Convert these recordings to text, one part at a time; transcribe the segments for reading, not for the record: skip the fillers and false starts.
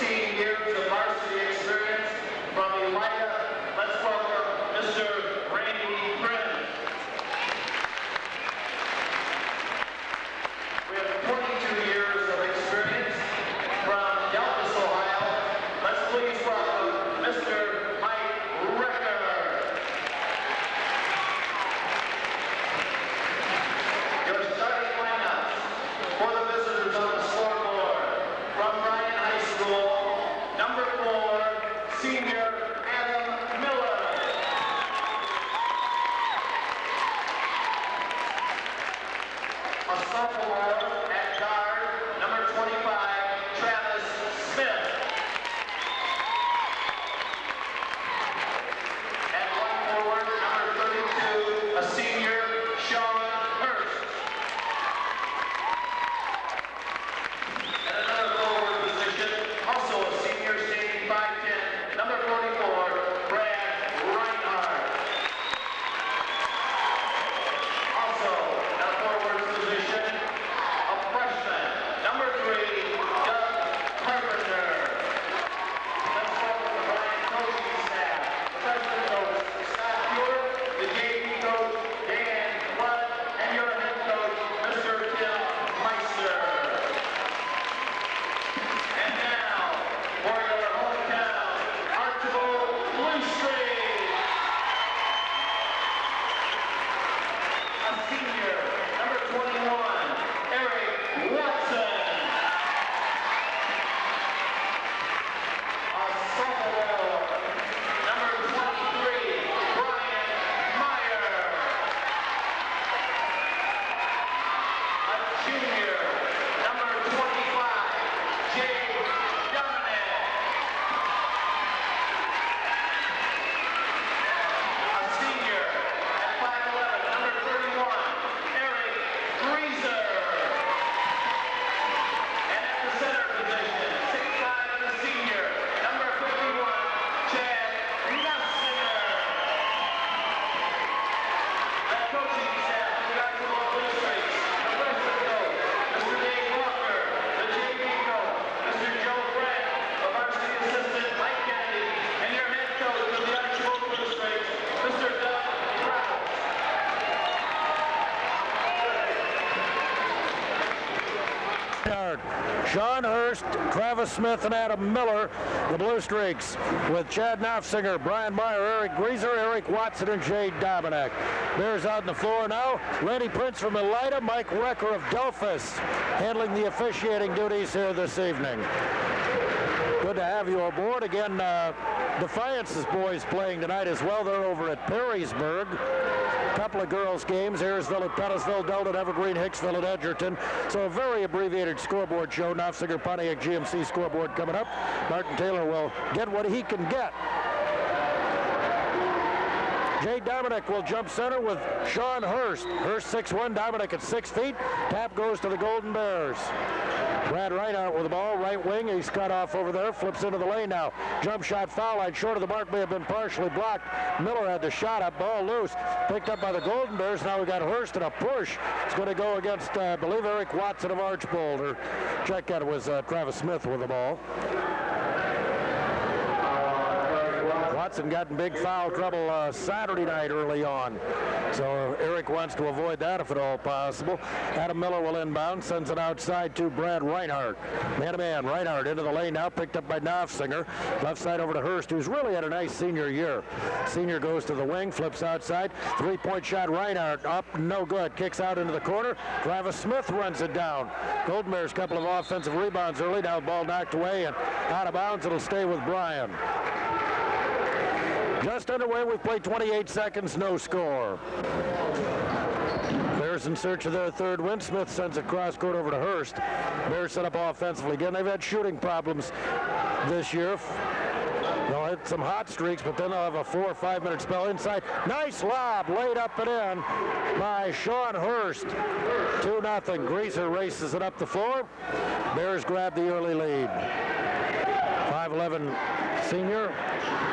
16 years of varsity experience from Elida. Let's welcome Mr. Randy Prince. We have 22 years of experience from Delphus, Ohio. Let's please welcome Mr. Mike Recker. Your starting lineups for the visitors on the scoreboard. From Bryan High School, number 4, senior Adam Miller. A sophomore at guard, number 25, Travis Smith. And one forward, number 32, a senior, Sean Hurst. And another forward position, also a senior, standing 5'10", number 44, Brad Reinhardt. Also, at a forward position, a freshman, number 3, Doug Carpenter. Let's welcome the Bryan coaching staff, the freshman coach, Scott Hewitt, the JV coach, Dan Flood, and your head coach, Mr. Tim Meister. And now, for your hometown, Archbold Bluestreaks. A senior, number 21, Eric Watson. A sophomore, number 23, Bryan Meyer. A junior, number 25, Jay Dominic. A senior at 5'11", number 31, Eric Greaser. And at the center position, 6'5", and a senior, number 51, Chad Nussinger. The coaching staff of the Archbold Bluestreaks, the freshman coach, Mr. Dave Walker, the JV coach, Mr. Joe Brett, the varsity assistant, Mike Kennedy, and your head coach of the Archbold Bluestreaks, Mr. Doug Kraus. Sean Hurst, Travis Smith, and Adam Miller, the Bluestreaks, with Chad Knopfsinger, Bryan Meyer, Eric Greaser, Eric Watson, and Jay Dominic. Bears out on the floor now. Randy Prince from Elida, Mike Recker of Delphus, handling the officiating duties here this evening. Good to have you aboard. Again, Defiance's boys playing tonight as well. They're over at Perrysburg. Couple of girls' games, Ayersville at Pettisville, Delta at Evergreen, Hicksville at Edgerton. So a very abbreviated scoreboard show. Knopfsinger Pontiac GMC scoreboard coming up. Martin Taylor will get what he can get. Jay Dominic will jump center with Sean Hurst. Hurst 6'1", Dominic at 6 feet. Tap goes to the Golden Bears. Brad Reinhardt with the ball, right wing. He's cut off over there, flips into the lane now. Jump shot, foul line, short of the mark, may have been partially blocked. Miller had the shot up, ball loose. Picked up by the Golden Bears. Now we got Hurst and a push. It's going to go against, I believe, Eric Watson of Archbold. Or check that, it was Travis Smith with the ball. Watson got in big foul trouble Saturday night early on. So Eric wants to avoid that if at all possible. Adam Miller will inbound, sends it outside to Brad Reinhardt. Man-to-man, Reinhardt into the lane now, picked up by Knopfsinger. Left side over to Hurst, who's really had a nice senior year. Senior goes to the wing, flips outside. Three-point shot, Reinhardt up, no good. Kicks out into the corner. Travis Smith runs it down. Golden Bears, couple of offensive rebounds early. Now the ball knocked away and out of bounds. It'll stay with Bryan. Just underway, we've played 28 seconds, no score. Bears in search of their third win. Smith sends a cross court over to Hurst. Bears set up offensively again. They've had shooting problems this year. They'll hit some hot streaks, but then they'll have a 4 or 5 minute spell inside. Nice lob, laid up and in by Sean Hurst. 2-0. Greaser races it up the floor. Bears grab the early lead. 5'11" senior.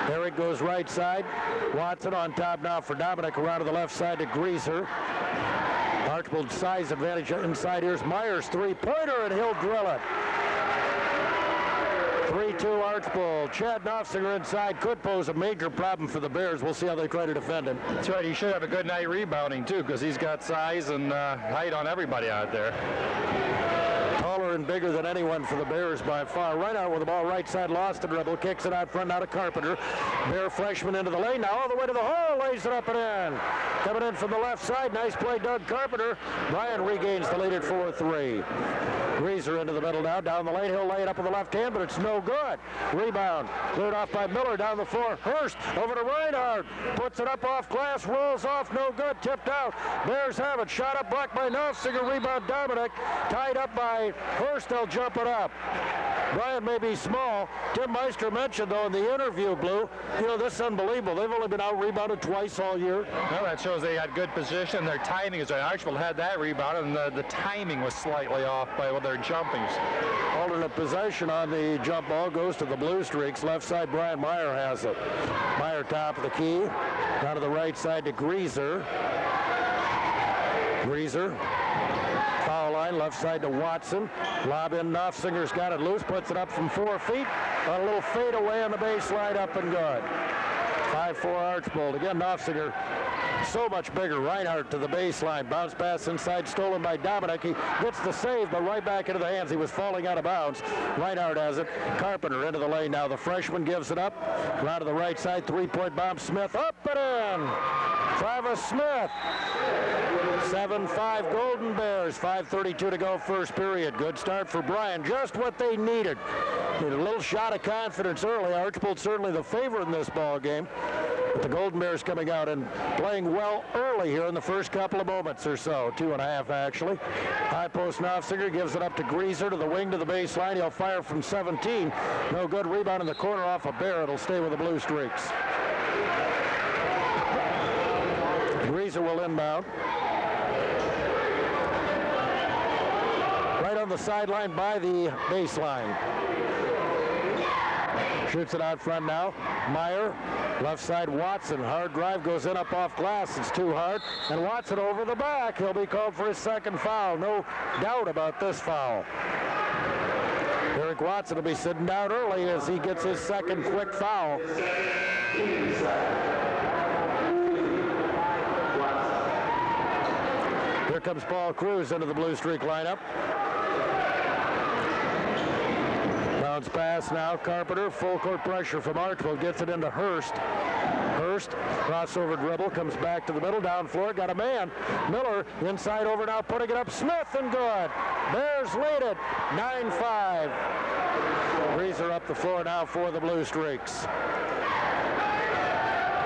Eric goes right side. Watson on top now for Dominic, around to the left side to Greaser. Archbold size advantage inside. Here's Myers, three-pointer, and he'll drill it. 3-2 Archbold. Chad Knopfsinger inside could pose a major problem for the Bears. We'll see how they try to defend him. That's right. He should have a good night rebounding, too, because he's got size and height on everybody out there. Taller and bigger than anyone for the Bears by far. Reinhardt with the ball right side, lost the dribble, kicks it out front, now to Carpenter. Bear freshman into the lane, now all the way to the hole, lays it up and in. Coming in from the left side, nice play, Doug Carpenter. Bryan regains the lead at 4-3. Greaser into the middle now, down the lane, he'll lay it up with the left hand, but it's no good. Rebound, cleared off by Miller, down the floor. Hurst over to Reinhardt, puts it up off glass, rolls off, no good, tipped out. Bears have it, shot up blocked by Knopfsinger, rebound Dominic, tied up by Hurst, they'll jump it up. Bryan may be small. Tim Meister mentioned, though, in the interview, Blue, this is unbelievable. They've only been out-rebounded twice all year. Well, that shows they had good position. Their timing is right. Archbold had that rebound, and the timing was slightly off by their jumpings. Alternate possession on the jump ball goes to the Bluestreaks. Left side, Bryan Meyer has it. Meyer top of the key. Down to the right side to Greaser. Foul line, left side to Watson. Lob in, Knopfsinger's got it loose, puts it up from 4 feet. A little fade away on the baseline, up and good. 5-4 Archbold. Again, Knopfsinger so much bigger. Reinhardt to the baseline. Bounce pass inside, stolen by Dominic. He gets the save, but right back into the hands. He was falling out of bounds. Reinhardt has it. Carpenter into the lane now. The freshman gives it up. Around to the right side, three-point bomb. Smith up and in. Travis Smith. 7-5 Golden Bears. 5:32 to go first period. Good start for Bryan. Just what they needed. Needed a little shot of confidence early. Archbold certainly the favorite in this ball game. But the Golden Bears coming out and playing well early here in the first couple of moments or so. 2.5 actually. High post Knopfsinger gives it up to Greaser to the wing to the baseline. He'll fire from 17. No good. Rebound in the corner off a Bear. It'll stay with the Bluestreaks. Greaser will inbound. Right on the sideline by the baseline. Shoots it out front now. Meyer, left side Watson. Hard drive goes in up off glass. It's too hard. And Watson over the back. He'll be called for his second foul. No doubt about this foul. Eric Watson will be sitting down early as he gets his second quick foul. Here comes Paul Cruz into the Bluestreak lineup. Bounce pass now, Carpenter, full court pressure from Archbold, gets it into Hurst. Hurst, crossover dribble, comes back to the middle, down floor, got a man. Miller, inside over now, putting it up, Smith, and good. Bears lead it, 9-5. Greaser up the floor now for the Bluestreaks.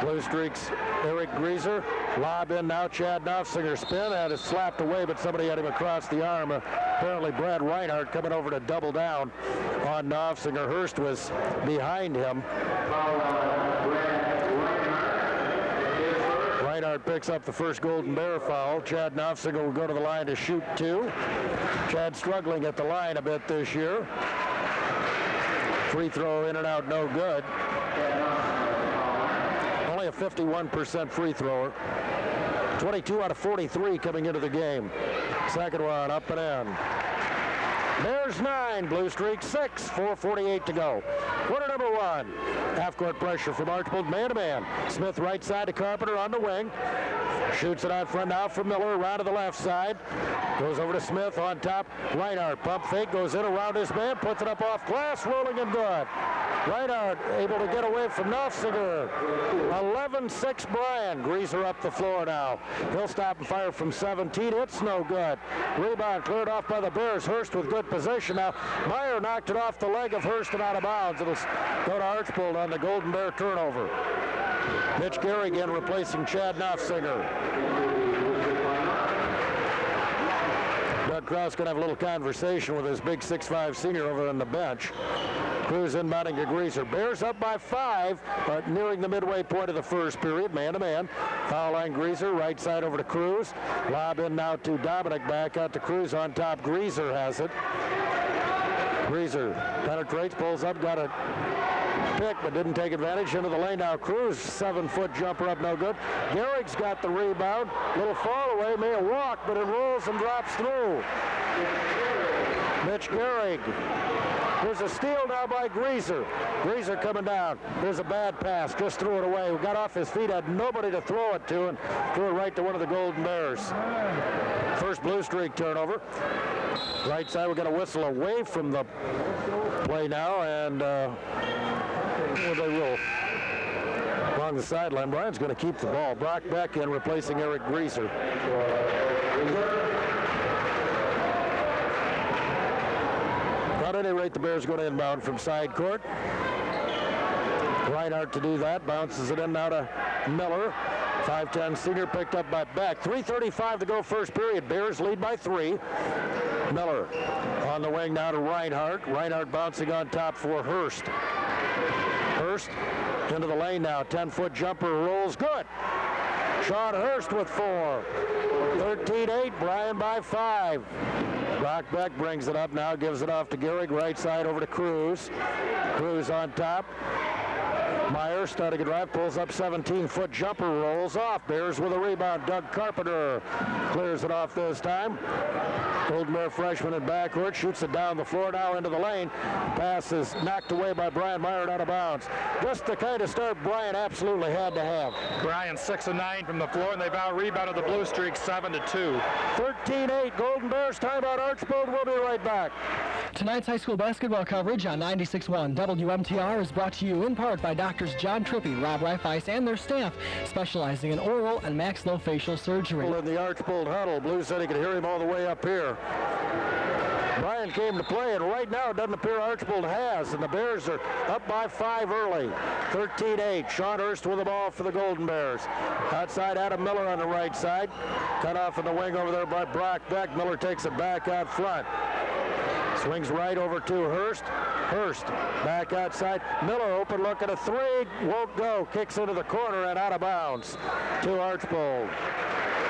Bluestreaks, Eric Greaser, lob in now, Chad Knopfsinger spin, had it slapped away, but somebody had him across the arm. Apparently Brad Reinhardt coming over to double down on Knopfsinger. Hurst was behind him. Reinhardt picks up the first Golden Bear foul. Chad Knopfsinger will go to the line to shoot 2. Chad struggling at the line a bit this year. Free throw in and out, no good. Only a 51% free thrower. 22 out of 43 coming into the game. Second one up and in. Bears 9, Bluestreaks 6, 4:48 to go. Quarter number 1. Half-court pressure from Archbold, man-to-man. Smith right side to Carpenter on the wing. Shoots it out front now from Miller, around to the left side. Goes over to Smith on top. Reinhardt, pump fake, goes in around his man, puts it up off glass, rolling and good. Reinhardt able to get away from Knopfsinger. 11-6 Bryan. Greaser up the floor now. He'll stop and fire from 17. It's no good. Rebound cleared off by the Bears. Hurst with good position now. Meyer knocked it off the leg of Hurst and out of bounds. It'll go to Archbold on the Golden Bear turnover. Mitch Garrigan replacing Chad Knopfsinger. Doug Krause going to have a little conversation with his big 6'5" senior over on the bench. Cruz inbounding to Greaser. Bears up by 5, but nearing the midway point of the first period. Man-to-man. Foul line Greaser. Right side over to Cruz. Lob in now to Dominic. Back out to Cruz on top. Greaser has it. Greaser penetrates, pulls up, got a pick, but didn't take advantage. Into the lane now. Cruz, 7-foot jumper up, no good. Gehrig's got the rebound. Little fall away, may have walked, but it rolls and drops through. Mitch Gehrig. There's a steal now by Greaser. Greaser coming down. There's a bad pass. Just threw it away. Got off his feet, had nobody to throw it to, and threw it right to one of the Golden Bears. First Blue Streak turnover. Right side, we're going to whistle away from the play now, and well, they will. Along the sideline, Bryan's going to keep the ball. Brock Beck in, replacing Eric Greaser. At any rate, the Bears going to inbound from side court. Reinhardt to do that. Bounces it in now to Miller. 5'10" senior picked up by Beck. 3:35 to go first period. Bears lead by 3. Miller on the wing now to Reinhardt. Reinhardt bouncing on top for Hurst. Hurst into the lane now. 10-foot jumper rolls good. Sean Hurst with 4. 13-8. Bryan by 5. Brock Beck brings it up now, gives it off to Gehrig, right side over to Cruz. Cruz on top. Meyer starting a drive, pulls up 17-foot jumper, rolls off. Bears with a rebound. Doug Carpenter clears it off this time. Golden Bear freshman in backcourt, shoots it down the floor now into the lane. Pass is knocked away by Bryan Meyer and out of bounds. Just the kind of start Bryan absolutely had to have. Bryan 6 of 9 from the floor, and they've out-rebounded the Blue Streaks 7-2. 13-8, Golden Bears timeout. Archbold will be right back. Tonight's high school basketball coverage on 96.1 WMTR is brought to you in part by Doctors John Trippy, Rob Reifeis, and their staff, specializing in oral and maxillofacial surgery. In the Archbold huddle, Blue said he could hear him all the way up here. Bryan came to play, and right now it doesn't appear Archbold has, and the Bears are up by 5 early. 13-8. Sean Hurst with the ball for the Golden Bears. Outside, Adam Miller on the right side. Cut off in the wing over there by Brock Beck. Miller takes it back out front. Swings right over to Hurst. Hurst back outside. Miller open look at a 3. Won't go. Kicks into the corner and out of bounds to Archbold.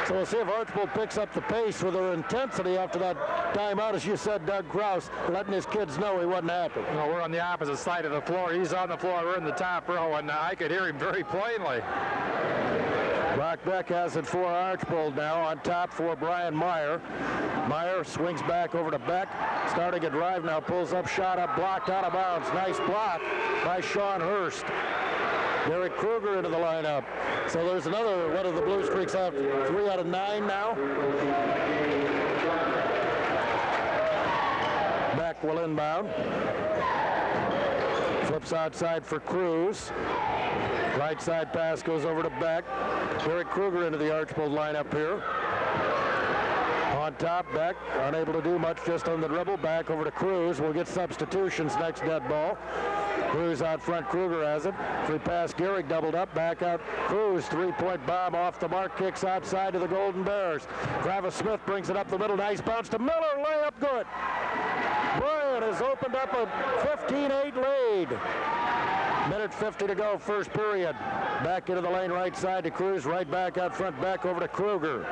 So we'll see if Archbold picks up the pace with their intensity after that timeout. As you said, Doug Krause letting his kids know he wasn't happy. No, we're on the opposite side of the floor. He's on the floor. We're in the top row, and I could hear him very plainly. Brock Beck has it for Archbold now. On top for Bryan Meyer. Meyer swings back over to Beck. Starting a drive now. Pulls up, shot up, blocked out of bounds. Nice block by Sean Hurst. Derek Kruger into the lineup. So there's another one of the Blue Streaks out. 3 out of 9 now. Beck will inbound. Flips outside for Cruz. Right side pass goes over to Beck. Derek Kruger into the Archbold lineup here. On top, Beck unable to do much just on the dribble. Back over to Cruz. We'll get substitutions next dead ball. Cruz out front. Kruger has it. Free pass. Gehrig doubled up. Back out. Cruz. 3-point bomb off the mark. Kicks outside to the Golden Bears. Travis Smith brings it up the middle. Nice bounce to Miller. Layup good. Bryan has opened up a 15-8 lead. Minute 50 to go, first period. Back into the lane, right side to Cruz. Right back out front. Back over to Kruger.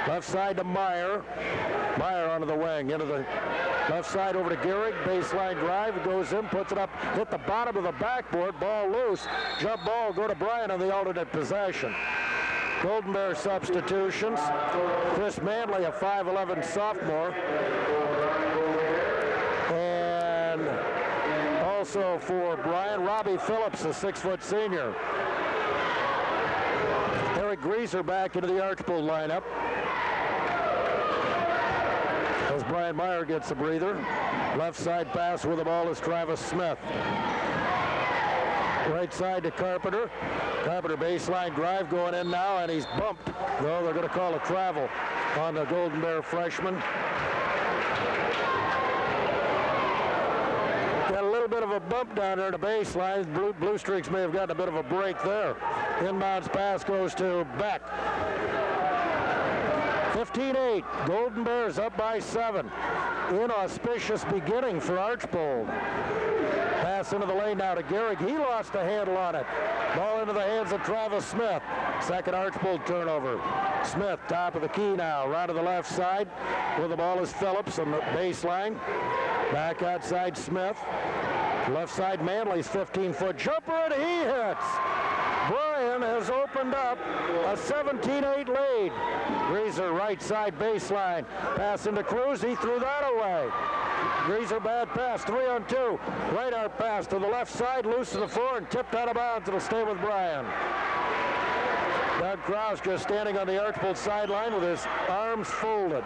Left side to Meyer. Meyer onto the wing. Into the left side over to Gehrig. Baseline drive. Goes in, puts it up. Hit the bottom of the backboard. Ball loose. Jump ball. Go to Bryan on the alternate possession. Golden Bear substitutions. Chris Manley, a 5'11 sophomore. And also for Bryan, Robbie Phillips, a 6-foot senior. Eric Greaser back into the Archbold lineup. As Bryan Meyer gets a breather. Left side pass with the ball is Travis Smith. Right side to Carpenter. Carpenter baseline drive going in now, and he's bumped. Though they're going to call a travel on the Golden Bear freshman. Got a little bit of a bump down there to baseline. Blue Streaks may have gotten a bit of a break there. Inbounds pass goes to Beck. 15-8. Golden Bears up by 7. Inauspicious beginning for Archbold. Pass into the lane now to Gehrig. He lost a handle on it. Ball into the hands of Travis Smith. Second Archbold turnover. Smith, top of the key now. Right to the left side. Where the ball is Phillips on the baseline. Back outside Smith. Left side Manley's 15-foot jumper, and he hits. Bryan has opened up a 17-8 lead. Greaser right side baseline. Pass into Cruz. He threw that away. Greaser bad pass. 3-on-2. Right arm pass to the left side. Loose to the floor and tipped out of bounds. It'll stay with Bryan. Doug Kraus just standing on the Archbold sideline with his arms folded.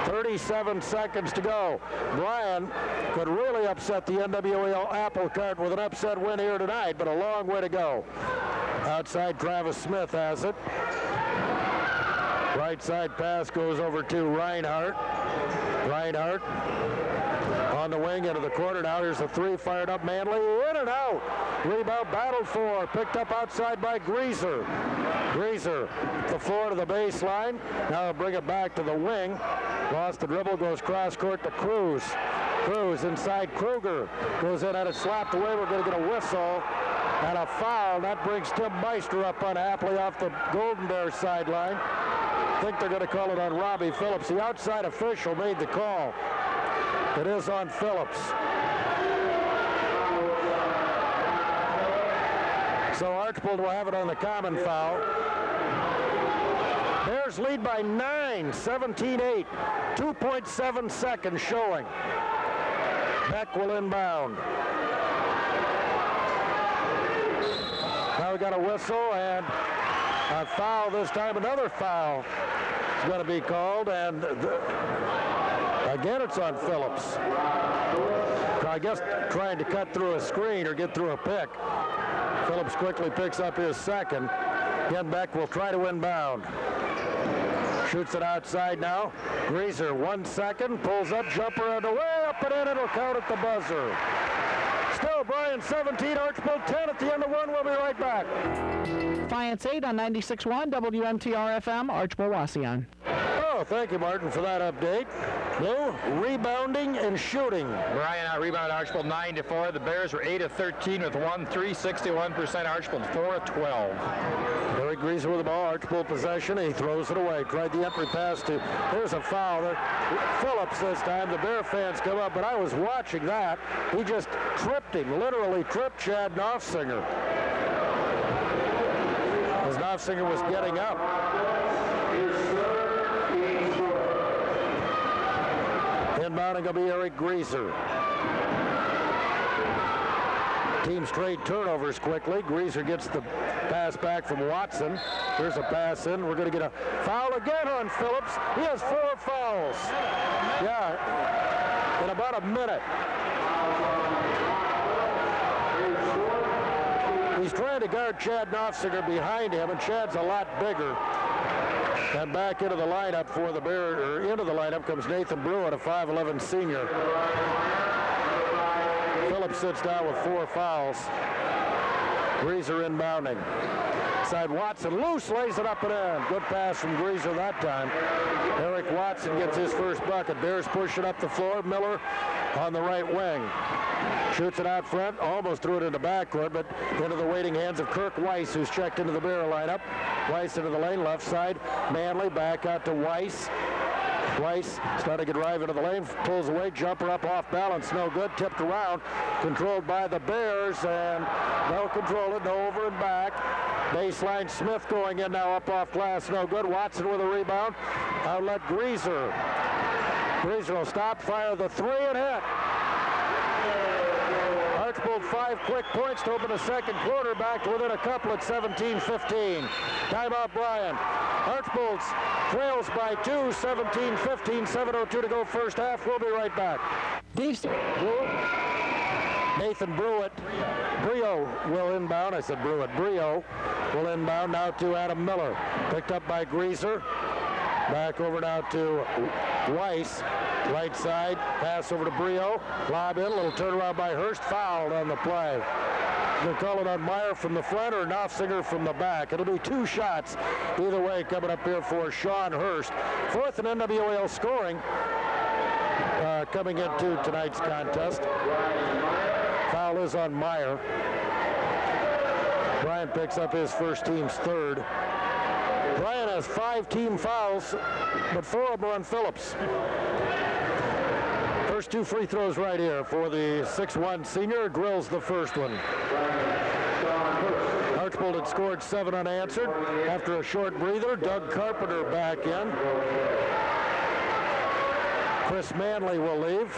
37 seconds to go. Bryan could really upset the NWAL apple cart with an upset win here tonight, but a long way to go. Outside, Travis Smith has it. Right side pass goes over to Reinhardt. Reinhardt on the wing into the corner now. Here's a three fired up. Manley in and out. Rebound battled for. Picked up outside by Greaser. Greaser the floor to the baseline. Now he'll bring it back to the wing. Lost the dribble. Goes cross court to Cruz. Cruz inside Kruger. Goes in and it's slapped away. We're going to get a whistle and a foul. That brings Tim Meister up unhappily off the Golden Bear sideline. I think they're going to call it on Robbie Phillips. The outside official made the call. It is on Phillips. So Archbold will have it on the common foul. Bears lead by 9, 17-8. 2.7 seconds showing. Beck will inbound. Now we got a whistle and a foul this time. Another foul is going to be called, and again it's on Phillips. I guess trying to cut through a screen or get through a pick. Phillips quickly picks up his second. Ken Beck will try to inbound. Shoots it outside now. Greaser 1 second, pulls up, jumper on the way up and in. It'll count at the buzzer. Still Bryan 17, Archbold 10 at the end of one. We'll be right back. Defiance 8 on 96.1 WMTR FM, Archbold Wasion. Oh, thank you, Martin, for that update. Blue, rebounding and shooting. Bryan out rebound Archbold 9-4. The Bears were 8 of 13 with 1-3, 61%. Archbold 4 of 12. Eric Greaser with the ball, Archbold possession. He throws it away. Tried the entry pass to. There's a foul there. Phillips this time. The Bear fans come up, but I was watching that. He just tripped him, literally tripped Chad Knopfsinger. As Knopfsinger was getting up. Inbounding will be Eric Greaser. Teams trade turnovers quickly. Greaser gets the pass back from Watson. Here's a pass in. We're going to get a foul again on Phillips. He has 4 fouls. Yeah, in about a minute. He's trying to guard Chad Knopfsinger behind him, and Chad's a lot bigger. And back into the lineup for the Bears, or into the lineup comes Nathan Brewett, a 5'11 senior. Phillips sits down with 4 fouls. Greaser inbounding. Side Watson loose, lays it up and in. Good pass from Greaser that time. Eric Watson gets his first bucket. Bears push it up the floor. Miller on the right wing. Shoots it out front, almost threw it into backcourt, but into the waiting hands of Kirk Weiss, who's checked into the Bear lineup. Weiss into the lane, left side. Manley back out to Weiss. Weiss starting to drive into the lane, pulls away, jumper up off balance, no good, tipped around, controlled by the Bears, and they'll control it, no over and back. Baseline, Smith going in now, up off glass, no good. Watson with a rebound. Outlet Greaser. Greaser will stop, fire the three, and hit. Archbold 5 quick points to open the second quarter, back to within a couple at 17-15. Timeout Bryan. Archbold trails by 2, 17-15, 7:02 to go first half. We'll be right back. Nathan Brio will inbound. I said Brewett. Brio will inbound now to Adam Miller. Picked up by Greaser. Back over now to Weiss. Right side, pass over to Brio. Lob in, little turnaround by Hurst. Fouled on the play. They'll call it on Meyer from the front or Knopfsinger from the back. It'll be 2 shots either way coming up here for Sean Hurst. 4th in NWAL scoring coming into tonight's contest. Foul is on Meyer. Bryan picks up his first team's 3rd. Bryan has 5 team fouls, but 4 of them are on Phillips. first two free throws right here for the 6'1 senior. Drills the first one. Archbold had scored 7 unanswered. After a short breather, Doug Carpenter back in. Chris Manley will leave.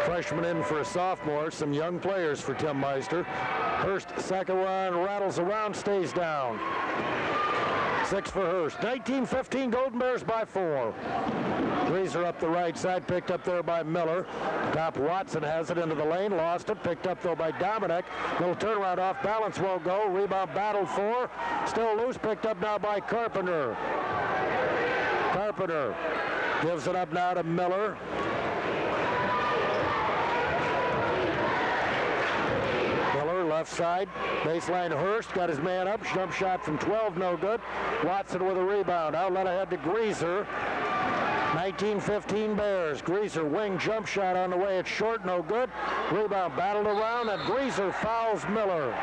Freshman in for a sophomore. Some young players for Tim Meister. Hurst, second one, rattles around, stays down. 6 for Hurst. 19-15 Golden Bears by 4. Greaser up the right side, picked up there by Miller. Top Watson has it into the lane, lost it, picked up though by Dominic. Little turnaround off balance, won't go. Rebound battled for. Still loose, picked up now by Carpenter. Carpenter gives it up now to Miller. Left side, baseline Hurst, got his man up, jump shot from 12, no good. Watson with a rebound, outlet ahead to Greaser. 19-15 Bears. Greaser wing jump shot on the way, it's short, no good. Rebound battled around, and Greaser fouls Miller.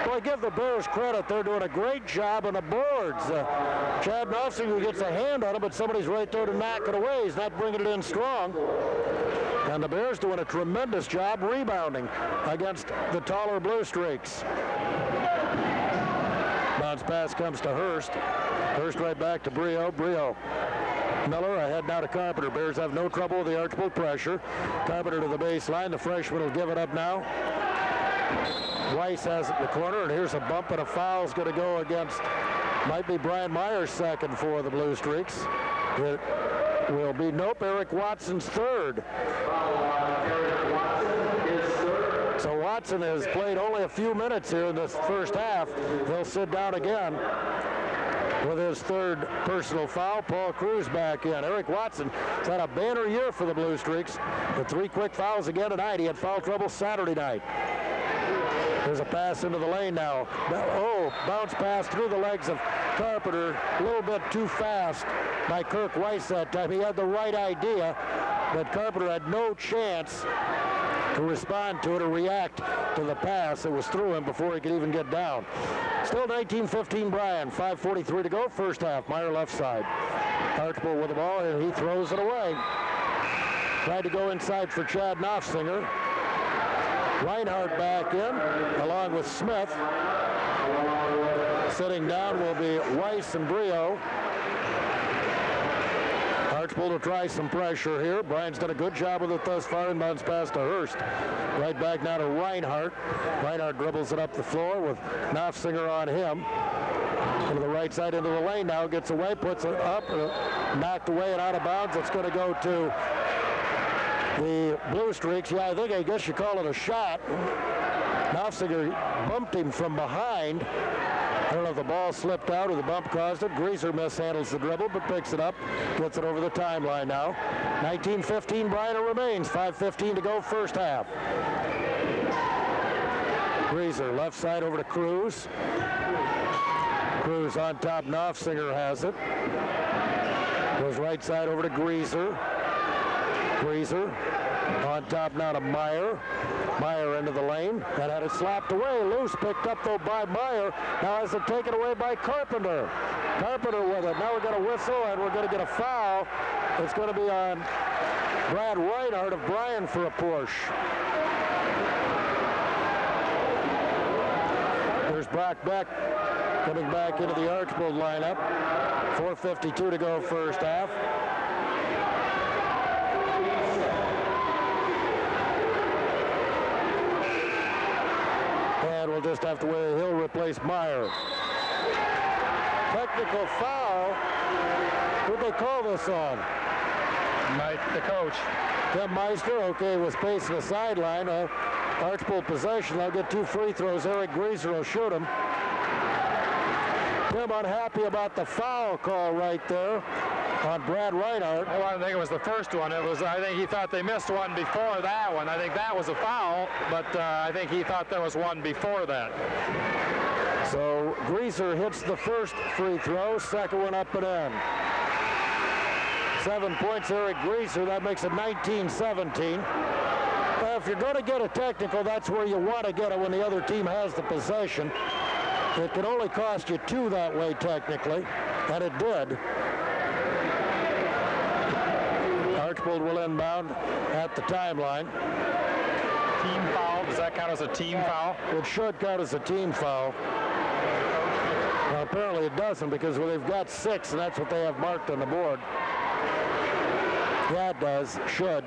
Boy, give the Bears credit, they're doing a great job on the boards. Chad Knopfsinger gets a hand on it, but somebody's right there to knock it away. He's not bringing it in strong. And the Bears doing a tremendous job rebounding against the taller Bluestreaks. Bounce pass comes to Hurst. Hurst right back to Brio. Brio. Miller ahead now to Carpenter. Bears have no trouble with the Archbold pressure. Carpenter to the baseline. The freshman will give it up now. Weiss has it in the corner, and here's a bump, and a foul's going to go against, might be Brian Meyer's second for the Bluestreaks. It will be, nope, Eric Watson's third. So Watson has played only a few minutes here in this first half. He'll sit down again with his third personal foul. Paul Cruz back in. Eric Watson has had a banner year for the Bluestreaks. The 3 quick fouls again tonight. He had foul trouble Saturday night. There's a pass into the lane now. Oh, bounce pass through the legs of Carpenter. A little bit too fast by Kirk Weiss that time. He had the right idea, but Carpenter had no chance to respond to it or react to the pass. It was through him before he could even get down. Still 19-15 Bryan. 5:43 to go. First half. Meyer left side. Archbold with the ball, and he throws it away. Tried to go inside for Chad Knopfsinger. Reinhardt back in, along with Smith. Sitting down will be Weiss and Brio. Archbold will try some pressure here. Bryan's done a good job with it thus far. Inbounds pass to Hurst. Right back now to Reinhardt. Reinhardt dribbles it up the floor with Knopfsinger on him. To the right side into the lane now. Gets away, puts it up, knocked away and out of bounds. It's going to go to the Bluestreaks. Yeah, I guess you call it a shot. Knopfsinger bumped him from behind. I don't know if the ball slipped out or the bump caused it. Greaser mishandles the dribble, but picks it up. Gets it over the timeline now. 19-15 Bryan remains. 5:15 to go first half. Greaser left side over to Cruz. Cruz on top. Knopfsinger has it. Goes right side over to Greaser. Greaser on top now to Meyer. Meyer into the lane and had it slapped away. Loose, picked up though by Meyer. Now has it taken away by Carpenter. Carpenter with it. Now we're going to whistle and we're going to get a foul. It's going to be on Brad Reinhardt of Bryan for a push. There's Brock Beck coming back into the Archbold lineup. 4:52 to go first half. And we'll just have to wait. He'll replace Meyer. Technical foul. Who'd they call this on? The coach. Tim Meister, okay, was pacing the sideline. Archbold possession. They'll get 2 free throws. Eric Greaser will shoot him. Tim unhappy about the foul call right there on Brad Reinhardt. Well, I don't think it was the first one. I think he thought they missed one before that one. I think that was a foul, but I think he thought there was one before that. So Greaser hits the first free throw, second one up and in. 7 points, Eric Greaser. That makes it 19-17. Well, if you're going to get a technical, that's where you want to get it when the other team has the possession. It can only cost you 2 that way, technically, and it did. Archbold will inbound at the timeline. Team foul. Does that count as a team foul? It should count as a team foul. Well, apparently it doesn't because they've got 6, and that's what they have marked on the board. Yeah, it does. Should.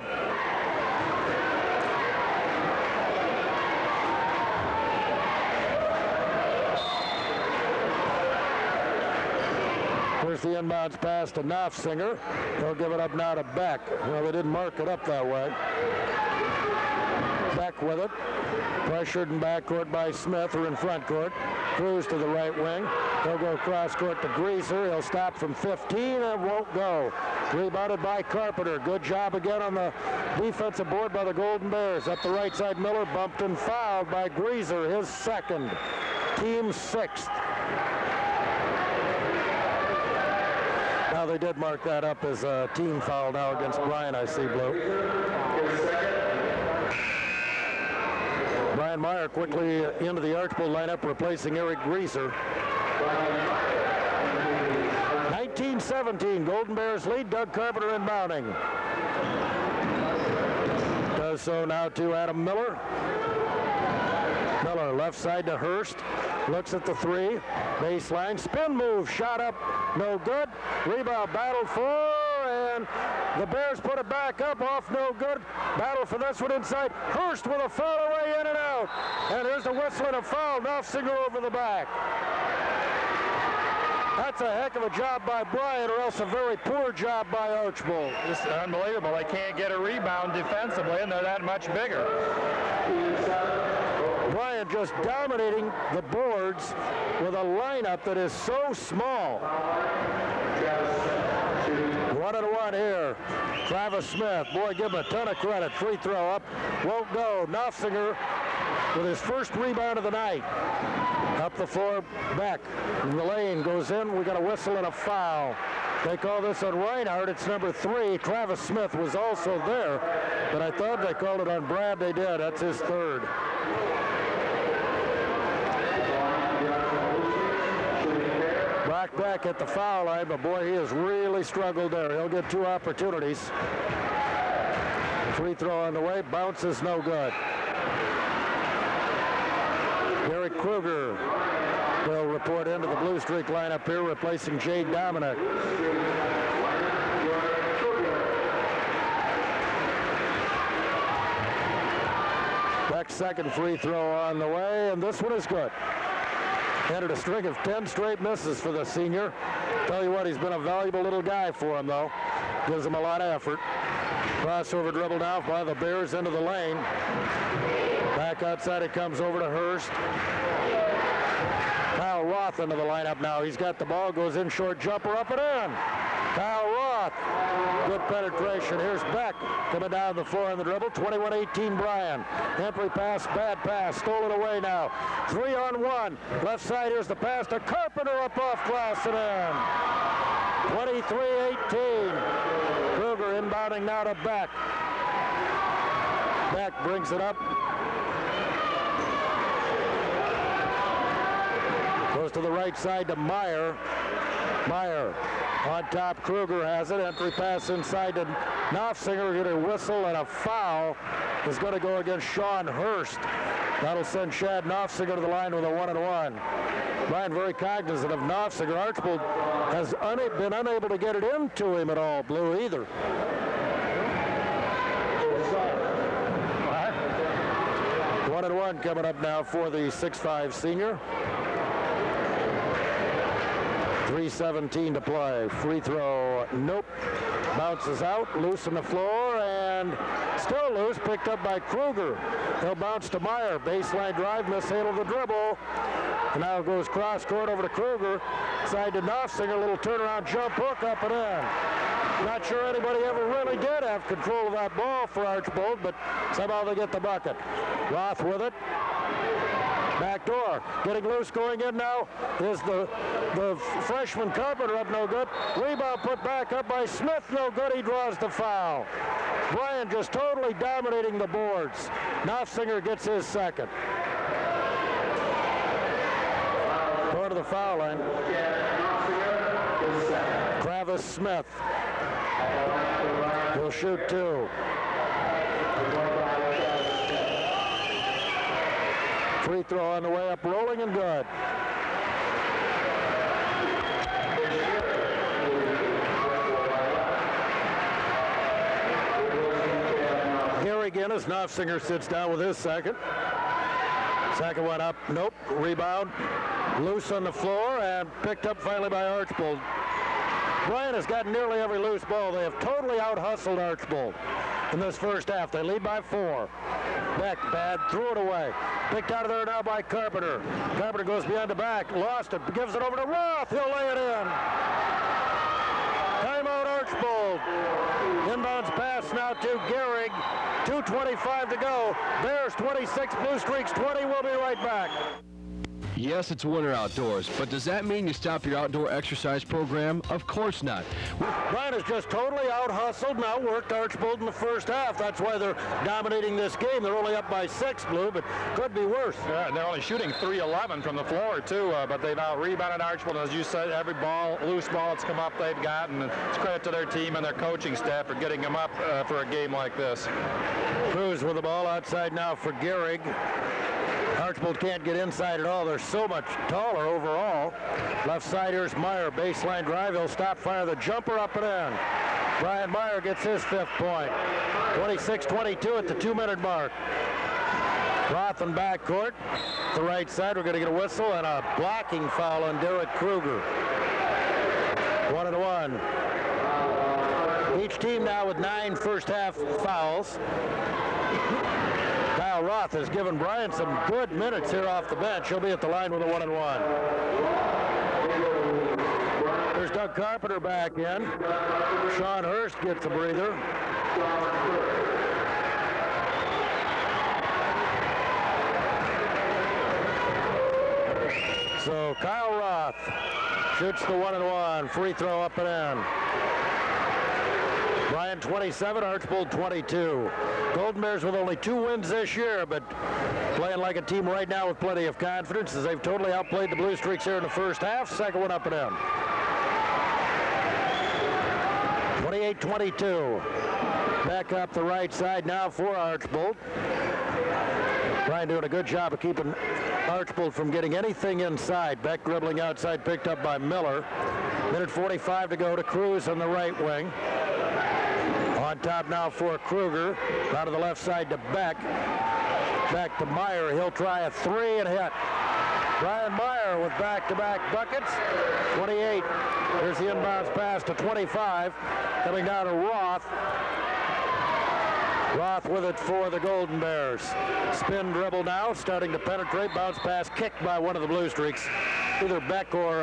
Here's the inbounds pass to Knopfsinger. They'll give it up now to Beck. Well, they didn't mark it up that way. Beck with it. Pressured in backcourt by Smith, or in front court. Cruz to the right wing. He'll go cross court to Greaser. He'll stop from 15 and won't go. Rebounded by Carpenter. Good job again on the defensive board by the Golden Bears. Up the right side, Miller bumped and fouled by Greaser, his second. Team 6th. Now they did mark that up as a team foul now against Bryan, I see, Blue. Brian Meyer quickly into the Archbold lineup, replacing Eric Greaser. 19-17, Golden Bears lead. Doug Carpenter inbounding. Does so now to Adam Miller. Miller left side to Hurst. Looks at the 3. Baseline. Spin move. Shot up. No good. Rebound battled for, and the Bears put it back up. Off no good. Battle for this one inside. Hurst with a foul away, in and out. And here's the whistle and a foul. Knopfsinger over the back. That's a heck of a job by Bryan, or else a very poor job by Archbold. It's unbelievable. They can't get a rebound defensively, and they're that much bigger. Bryan just dominating the boards with a lineup that is so small. 1-1 here. Travis Smith, boy, give him a ton of credit. Free throw up, won't go. Knopfsinger with his first rebound of the night. Up the floor, back. In the lane, goes in. We got a whistle and a foul. They call this on Reinhardt. It's number 3. Travis Smith was also there, but I thought they called it on Brad. They did. That's his 3rd. Brock Beck at the foul line, but boy, he has really struggled there. He'll get 2 opportunities. Free throw on the way, bounces, no good. Derek Kruger will report into the Blue Streak lineup here, replacing Jade Dominic. Beck's second free throw on the way, and this one is good. Ended a string of 10 straight misses for the senior. Tell you what, he's been a valuable little guy for him, though. Gives him a lot of effort. Crossover dribble now by the Bears into the lane. Back outside, it comes over to Hurst. Kyle Roth into the lineup now. He's got the ball, goes in, short jumper, up and in. Kyle Roth, good penetration. Here's Beck coming down the floor on the dribble. 21-18 Bryan. Entry pass, bad pass, stolen away now. 3-on-1. Left side, here's the pass to Carpenter, up off glass and in. 23-18. Kruger inbounding now to Beck. Beck brings it up. Goes to the right side to Meyer. Meyer on top. Kruger has it. Entry pass inside to Knopfsinger. Get a whistle and a foul is going to go against Sean Hurst. That'll send Shad Knopfsinger to the line with a 1-1. Bryan very cognizant of Knopfsinger. Archbold has been unable to get it into him at all, Blue, either. What? 1-1 coming up now for the 6'5 senior. 3:17 to play. Free throw, nope. Bounces out, loose on the floor, and still loose, picked up by Kruger. He'll bounce to Meyer. Baseline drive, mishandled the dribble. And now it goes cross court over to Kruger. Side to Knopfsinger, little turnaround jump hook, up and in. Not sure anybody ever really did have control of that ball for Archbold, but somehow they get the bucket. Roth with it. Back door, getting loose, going in now is the freshman Carpenter, up no good. Rebound put back up by Smith, no good. He draws the foul. Bryan just totally dominating the boards. Knopfsinger gets his second. Going to the foul line. Travis Smith. He'll shoot 2. Free throw on the way up, rolling and good. Here again as Knopfsinger sits down with his second. Second one up, nope, rebound, loose on the floor and picked up finally by Archbold. Bryan has gotten nearly every loose ball. They have totally out-hustled Archbold in this first half. They lead by 4. Beck, bad, threw it away. Picked out of there now by Carpenter. Carpenter goes behind the back, lost it, gives it over to Roth. He'll lay it in. Timeout Archbold. Inbounds pass now to Gehrig. 2:25 to go. Bears 26, Bluestreaks 20. We'll be right back. Yes, it's winter outdoors, but does that mean you stop your outdoor exercise program? Of course not. Bryan has just totally out-hustled and outworked Archbold in the first half. That's why they're dominating this game. They're only up by 6, Blue, but could be worse. Yeah, they're only shooting 3-11 from the floor, too, but they've out-rebounded Archbold. As you said, every ball, loose ball that's come up they've gotten. It's credit to their team and their coaching staff for getting them up for a game like this. Cruz with the ball outside now for Gehrig. Archbold can't get inside at all. They're so much taller overall. Left side, here's Meyer. Baseline drive. He'll stop, fire the jumper up and in. Bryan Meyer gets his 5th point. 26-22 at the 2-minute mark. Roth in backcourt. The right side, we're going to get a whistle and a blocking foul on Derek Kruger. 1-1. Each team now with 9 first-half fouls. Kyle Roth has given Bryan some good minutes here off the bench. He'll be at the line with a 1-1. There's Doug Carpenter back in. Sean Hurst gets a breather. So Kyle Roth shoots the 1-1. Free throw up and in. Bryan 27, Archbold 22. Golden Bears with only 2 wins this year, but playing like a team right now with plenty of confidence as they've totally outplayed the Bluestreaks here in the first half. Second one up and in. 28-22. Back up the right side now for Archbold. Bryan doing a good job of keeping Archbold from getting anything inside. Beck dribbling outside, picked up by Miller. Minute 45 to go to Cruz on the right wing. On top now for Kruger. Out of the left side to Beck. Back to Meyer. He'll try a 3 and hit. Bryan Meyer with back-to-back buckets. 28. Here's the inbounds pass to 25. Coming down to Roth. Roth with it for the Golden Bears. Spin dribble now, starting to penetrate. Bounce pass kicked by one of the Bluestreaks. Either Beck or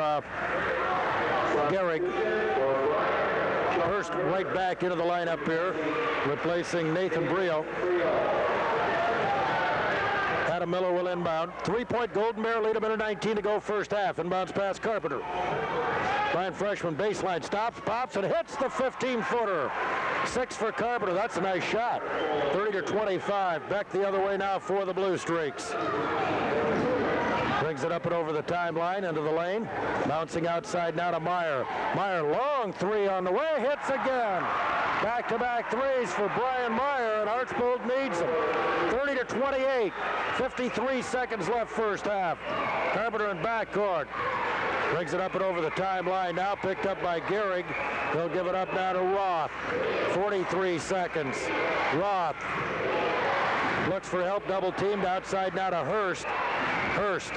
Gehrig. Hurst right back into the lineup here, replacing Nathan Brio. Adam Miller will inbound. 3-point Golden Bear lead, a minute 19 to go first half. Inbounds pass Carpenter. Bryan freshman baseline stops, pops, and hits the 15-footer. 6 for Carpenter. That's a nice shot. 30-25. Beck the other way now for the Bluestreaks. Brings it up and over the timeline into the lane. Bouncing outside now to Meyer. Meyer, long 3 on the way, hits again. Back-to-back 3s for Bryan Meyer, and Archbold needs them. 30-28. 53 seconds left first half. Carpenter in backcourt. Brings it up and over the timeline now, picked up by Gehrig. He'll give it up now to Roth. 43 seconds. Roth looks for help, double teamed outside now to Hurst. Hurst.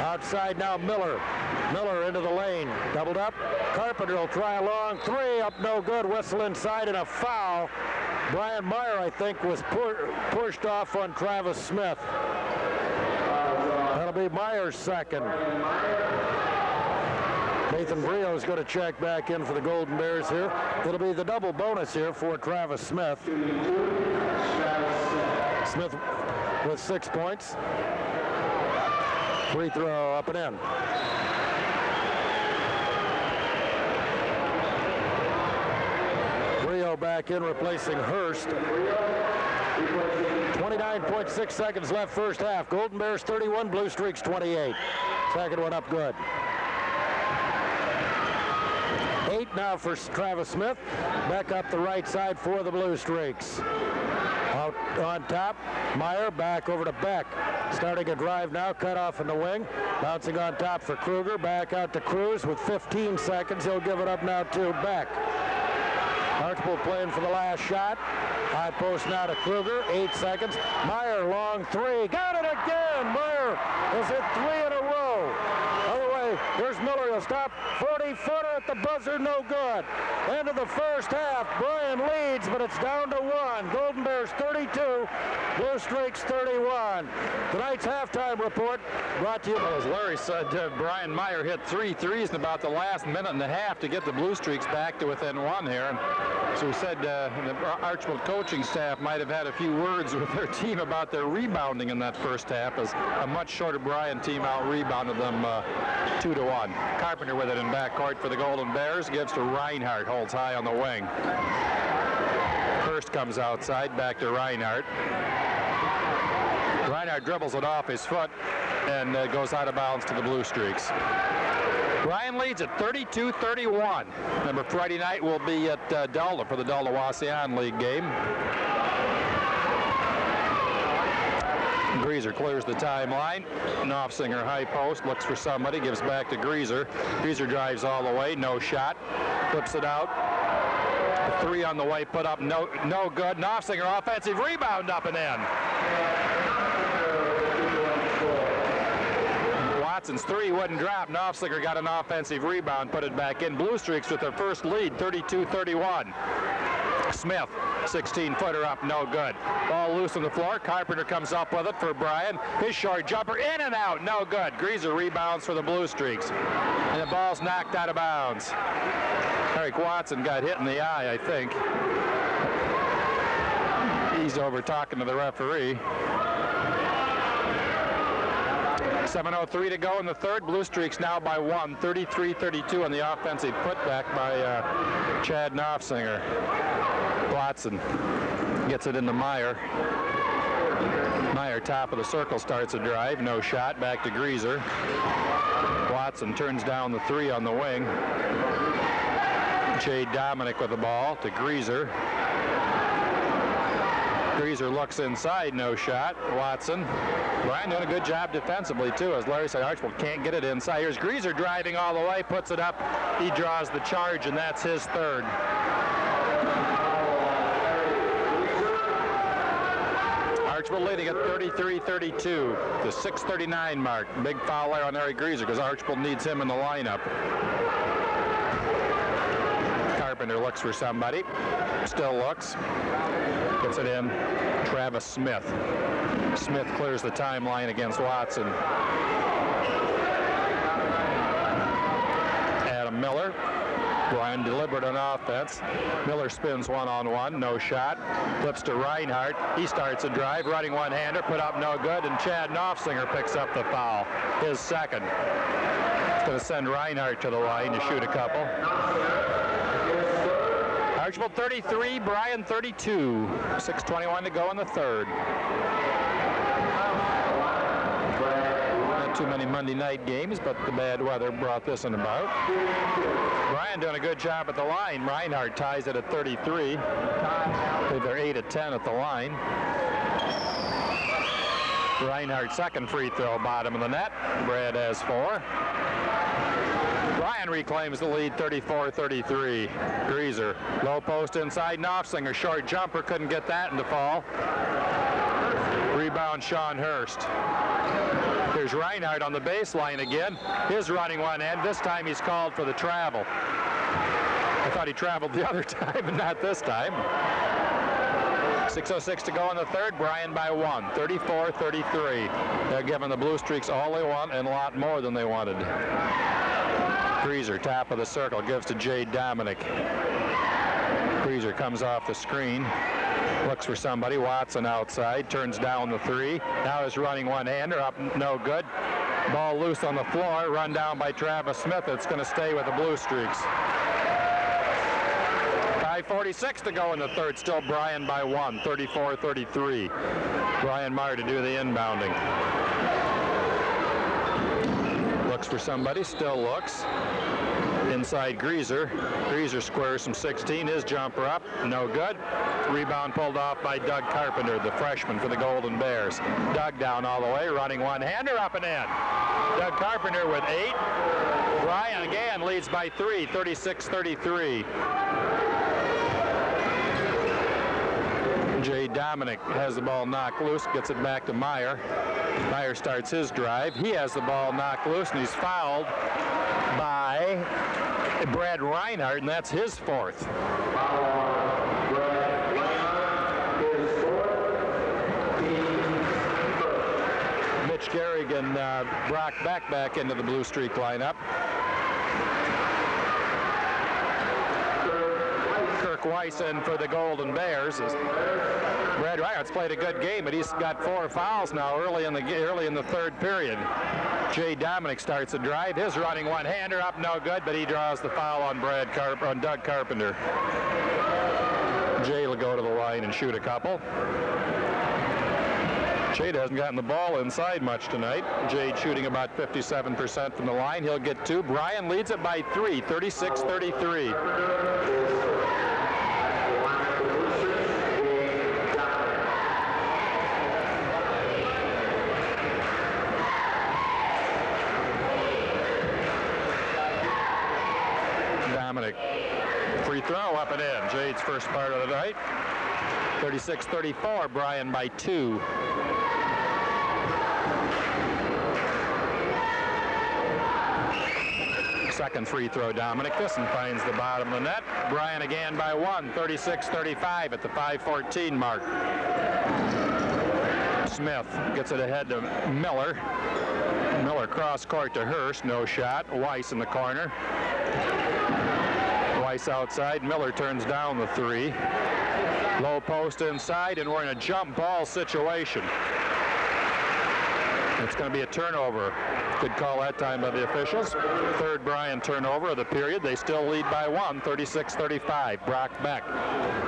Outside now Miller. Miller into the lane. Doubled up. Carpenter will try a long 3. Up no good. Whistle inside and a foul. Bryan Meyer, I think, was pushed off on Travis Smith. That'll be Meyer's second. Nathan Brio is going to check back in for the Golden Bears here. It'll be the double bonus here for Travis Smith. Smith with 6 points. Free throw up and in. Brio back in, replacing Hurst. 29.6 seconds left first half. Golden Bears 31, Bluestreaks 28. Second one up good. 8 now for Travis Smith. Back up the right side for the Bluestreaks. Out on top, Meyer back over to Beck. Starting a drive now, cut off in the wing. Bouncing on top for Kruger. Back out to Cruz with 15 seconds. He'll give it up now to Beck. Archbold playing for the last shot. High post now to Kruger. 8 seconds. Meyer, long three. Got it again. Meyer has hit 3 in a row. Other way, here's Miller. He'll stop. 40-footer at the buzzer. No good. End of the first half. Bryan leads, but it's down to 1. Golden Bears 32. Bluestreaks 31. Tonight's halftime report brought to you. Well, as Larry said, Brian Meyer hit 3 threes in about the last minute and a half to get the Bluestreaks back to within 1 here. And so we said the Archbold coaching staff might have had a few words with their team about their rebounding in that first half, as a much shorter Bryan team out-rebounded them 2-1. Carpenter with it in backcourt for the Golden Bears, gives to Reinhardt, holds high on the wing. First comes outside, back to Reinhardt. Reinhardt dribbles it off his foot and goes out of bounds to the Bluestreaks. Bryan leads at 32-31. Remember, Friday night will be at Delta for the Delta-Waseon League game. Greaser clears the timeline. Knopfsinger high post, looks for somebody, gives back to Greaser. Greaser drives all the way, no shot. Flips it out. 3 on the way, put up, no good. Knopfsinger offensive rebound up and in. Watson's 3 wouldn't drop. Knopfsinger got an offensive rebound, put it back in. Bluestreaks with their first lead, 32-31. Smith, 16-footer up, no good. Ball loose on the floor. Carpenter comes up with it for Bryan. His short jumper in and out, no good. Greaser rebounds for the Bluestreaks. And the ball's knocked out of bounds. Eric Watson got hit in the eye, I think. He's over talking to the referee. 7:03 to go in the third. Bluestreaks now by 1, 33-32 on the offensive putback by Chad Knopfsinger. Watson gets it into Meyer. Meyer, top of the circle, starts a drive. No shot. Back to Greaser. Watson turns down the 3 on the wing. Jay Dominic with the ball to Greaser. Greaser looks inside, no shot. Watson. Bryan doing a good job defensively, too. As Larry said, Archbold can't get it inside. Here's Greaser driving all the way, puts it up. He draws the charge, and that's his third. Archbold leading at 33-32. The 6:39 mark. Big foul there on Eric Greaser because Archbold needs him in the lineup. Carpenter looks for somebody. Still looks. Gets it in. Travis Smith. Smith clears the timeline against Watson. Adam Miller. Bryan deliberate on offense. Miller spins one-on-one, no shot. Flips to Reinhardt. He starts a drive, running one-hander, put up no good, and Chad Knopfsinger picks up the foul. His second. It's going to send Reinhardt to the line to shoot a couple. Archbold 33, Bryan 32. 6:21 to go in the third. Not too many Monday night games, but the bad weather brought this one about. Bryan doing a good job at the line. Reinhardt ties it at 33. They're 8 of 10 at the line. Reinhardt's second free throw, bottom of the net. Brad has 4. Bryan reclaims the lead, 34-33. Greaser, low post inside. Knopfsinger, short jumper, couldn't get that into fall. Rebound, Sean Hurst. Here's Reinhardt on the baseline again. His running one end. This time he's called for the travel. I thought he traveled the other time, but not this time. 6:06 to go in the third. Bryan by 1, 34-33. They're giving the Bluestreaks all they want and a lot more than they wanted. Greaser, top of the circle, gives to Jay Dominic. Greaser comes off the screen, looks for somebody. Watson outside, turns down the 3. Now is running one-hander, up no good. Ball loose on the floor, run down by Travis Smith. It's going to stay with the Bluestreaks. 5:46 to go in the third. Still Bryan by 1, 34-33. Bryan Meyer to do the inbounding. Looks for somebody, still looks. Inside Greaser. Greaser squares from 16. His jumper up, no good. Rebound pulled off by Doug Carpenter, the freshman for the Golden Bears. Doug down all the way, running one-hander up and in. Doug Carpenter with 8. Bryan again leads by 3, 36-33. Jay Dominic has the ball knocked loose, gets it back to Meyer. Meyer starts his drive. He has the ball knocked loose, and he's fouled by Brad Reinhardt, and that's his 4th. Mitch Gehrig and Brock Beck back into the Blue Streak lineup. Kirk Weiss in for the Golden Bears. Brad Reinhardt's played a good game, but he's got 4 fouls now early in the third period. Jay Dominic starts the drive. His running one-hander up, no good, but he draws the foul on Doug Carpenter. Jay will go to the line and shoot a couple. Jade hasn't gotten the ball inside much tonight. Jade shooting about 57% from the line. He'll get 2. Bryan leads it by 3, 36-33. Dominic, free throw up and in. Jade's first part of the night. 36-34, Bryan by 2. Second free throw, Dominic. This one finds the bottom of the net. Bryan again by 1, 36-35 at the 5:14 mark. Smith gets it ahead to Miller. Miller cross court to Hurst, no shot. Weiss in the corner. Weiss outside. Miller turns down the 3. Low post inside, and we're in a jump ball situation. It's going to be a turnover. Good call that time by the officials. Third Bryan turnover of the period. They still lead by 1, 36-35. Brock Beck,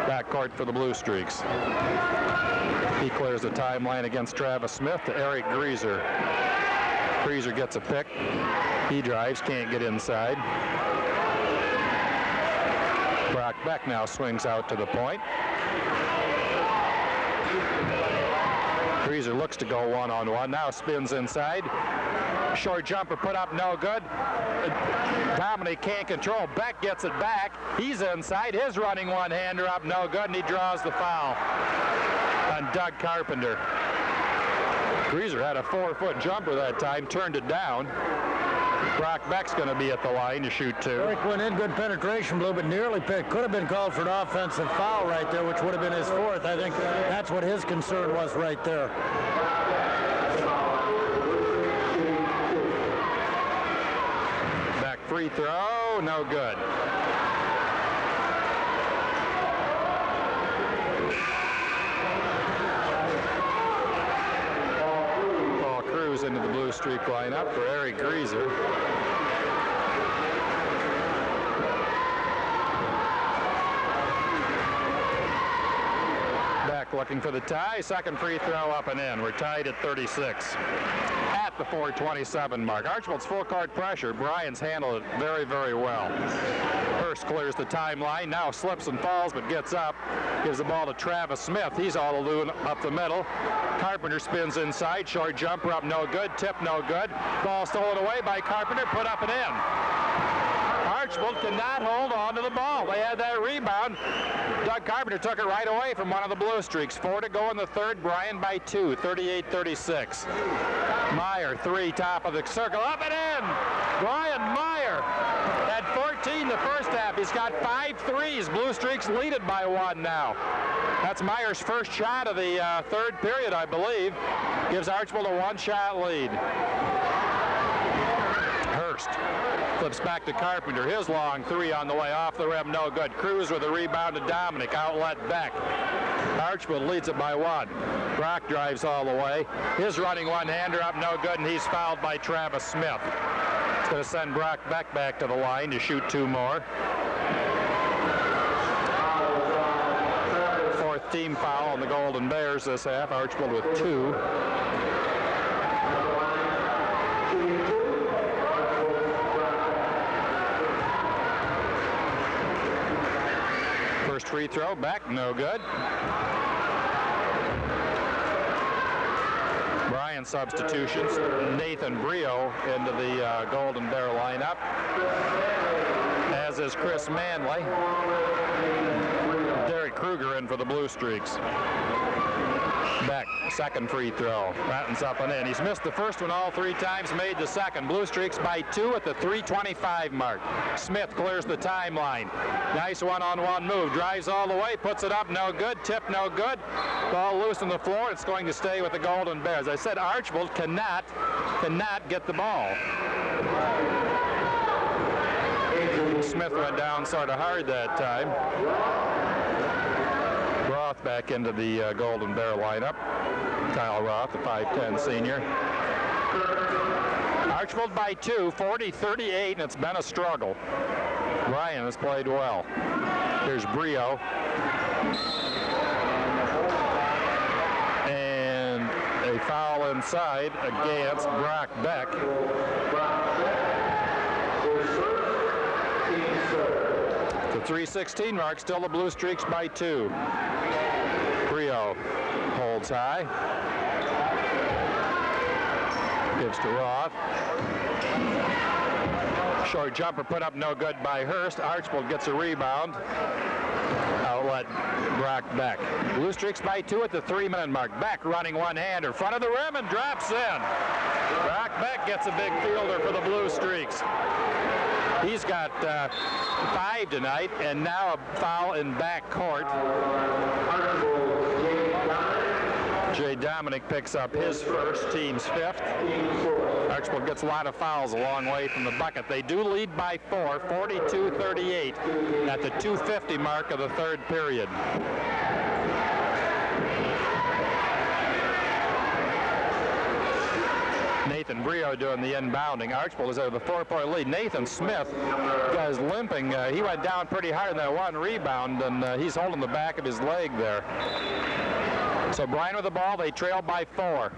backcourt for the Blue Streaks. He clears the timeline against Travis Smith to Eric Greaser. Greaser gets a pick. He drives, can't get inside. Brock Beck now swings out to the point. Greaser looks to go one-on-one, now spins inside. Short jumper put up, no good. Dominic can't control. Beck gets it back. He's inside. His running one-hander up, no good, and he draws the foul on Doug Carpenter. Greaser had a 4-foot jumper that time, turned it down. Brock Beck's going to be at the line to shoot 2. Eric went in, good penetration, Blue, but nearly picked. Could have been called for an offensive foul right there, which would have been his 4th. I think that's what his concern was right there. Beck free throw, no good. Into the Blue Streak lineup for Eric Greaser. Beck looking for the tie. Second free throw up and in. We're tied at 36 at the 4:27 mark. Archbold's full court pressure. Bryan's handled it very, very well. Hurst clears the timeline. Now slips and falls, but gets up. Gives the ball to Travis Smith. He's all alone up the middle. Carpenter spins inside. Short jumper up, no good. Tip, no good. Ball stolen away by Carpenter. Put up and in. Archbold cannot hold on to the ball. They had that rebound. Doug Carpenter took it right away from one of the Blue Streaks. 4 to go in the third. Bryan by 2, 38-36. Meyer, 3, top of the circle. Up and in. Bryan Meyer at 14 the first half. He's got 5 threes. Blue Streaks lead it by 1 now. That's Meyer's first shot of the third period, I believe. Gives Archbold a 1-shot lead. Hurst flips back to Carpenter. His long 3 on the way off the rim, no good. Cruz with a rebound to Dominic. Outlet Beck. Archbold leads it by 1. Brock drives all the way. His running one-hander up, no good, and he's fouled by Travis Smith. It's going to send Brock Beck back to the line to shoot 2 more. 4th team foul on the Golden Bears this half. Archbold with 2. free throw, back, no good. Bryan substitutions. Nathan Brio into the Golden Bear lineup, as is Chris Manley. Derek Kruger in for the Bluestreaks. Beck, second free throw. Ratton's up and in. He's missed the first one all 3 times, made the second. Bluestreaks by 2 at the 3:25 mark. Smith clears the timeline. Nice one-on-one move. Drives all the way, puts it up, no good. Tip, no good. Ball loose on the floor. It's going to stay with the Golden Bears. I said Archbold cannot get the ball. Smith went down sort of hard that time. Roth back into the Golden Bear lineup. Kyle Roth, the 5'10 senior. Archbold by 2, 40-38, and it's been a struggle. Bryan has played well. Here's Brio. And a foul inside against Brock Beck. The 3:16 mark, still the Bluestreaks by 2. Brio holds high. Gives to Roth. Short jumper put up, no good by Hurst. Archbold gets a rebound. Outlet Brock Beck. Bluestreaks by 2 at the 3-minute mark. Beck running one-hander, front of the rim and drops in. Brock Beck gets a big fielder for the Bluestreaks. He's got 5 tonight, and now a foul in back court. Jay Dominic picks up his first, team's 5th. Archbold gets a lot of fouls a long way from the bucket. They do lead by 4, 42-38 at the 2:50 mark of the 3rd period. Nathan Brio doing the inbounding. Archbold is over the 4-point lead. Nathan Smith is limping. He went down pretty hard in that one rebound, and he's holding the back of his leg there. So Bryan with the ball. They trail by 4.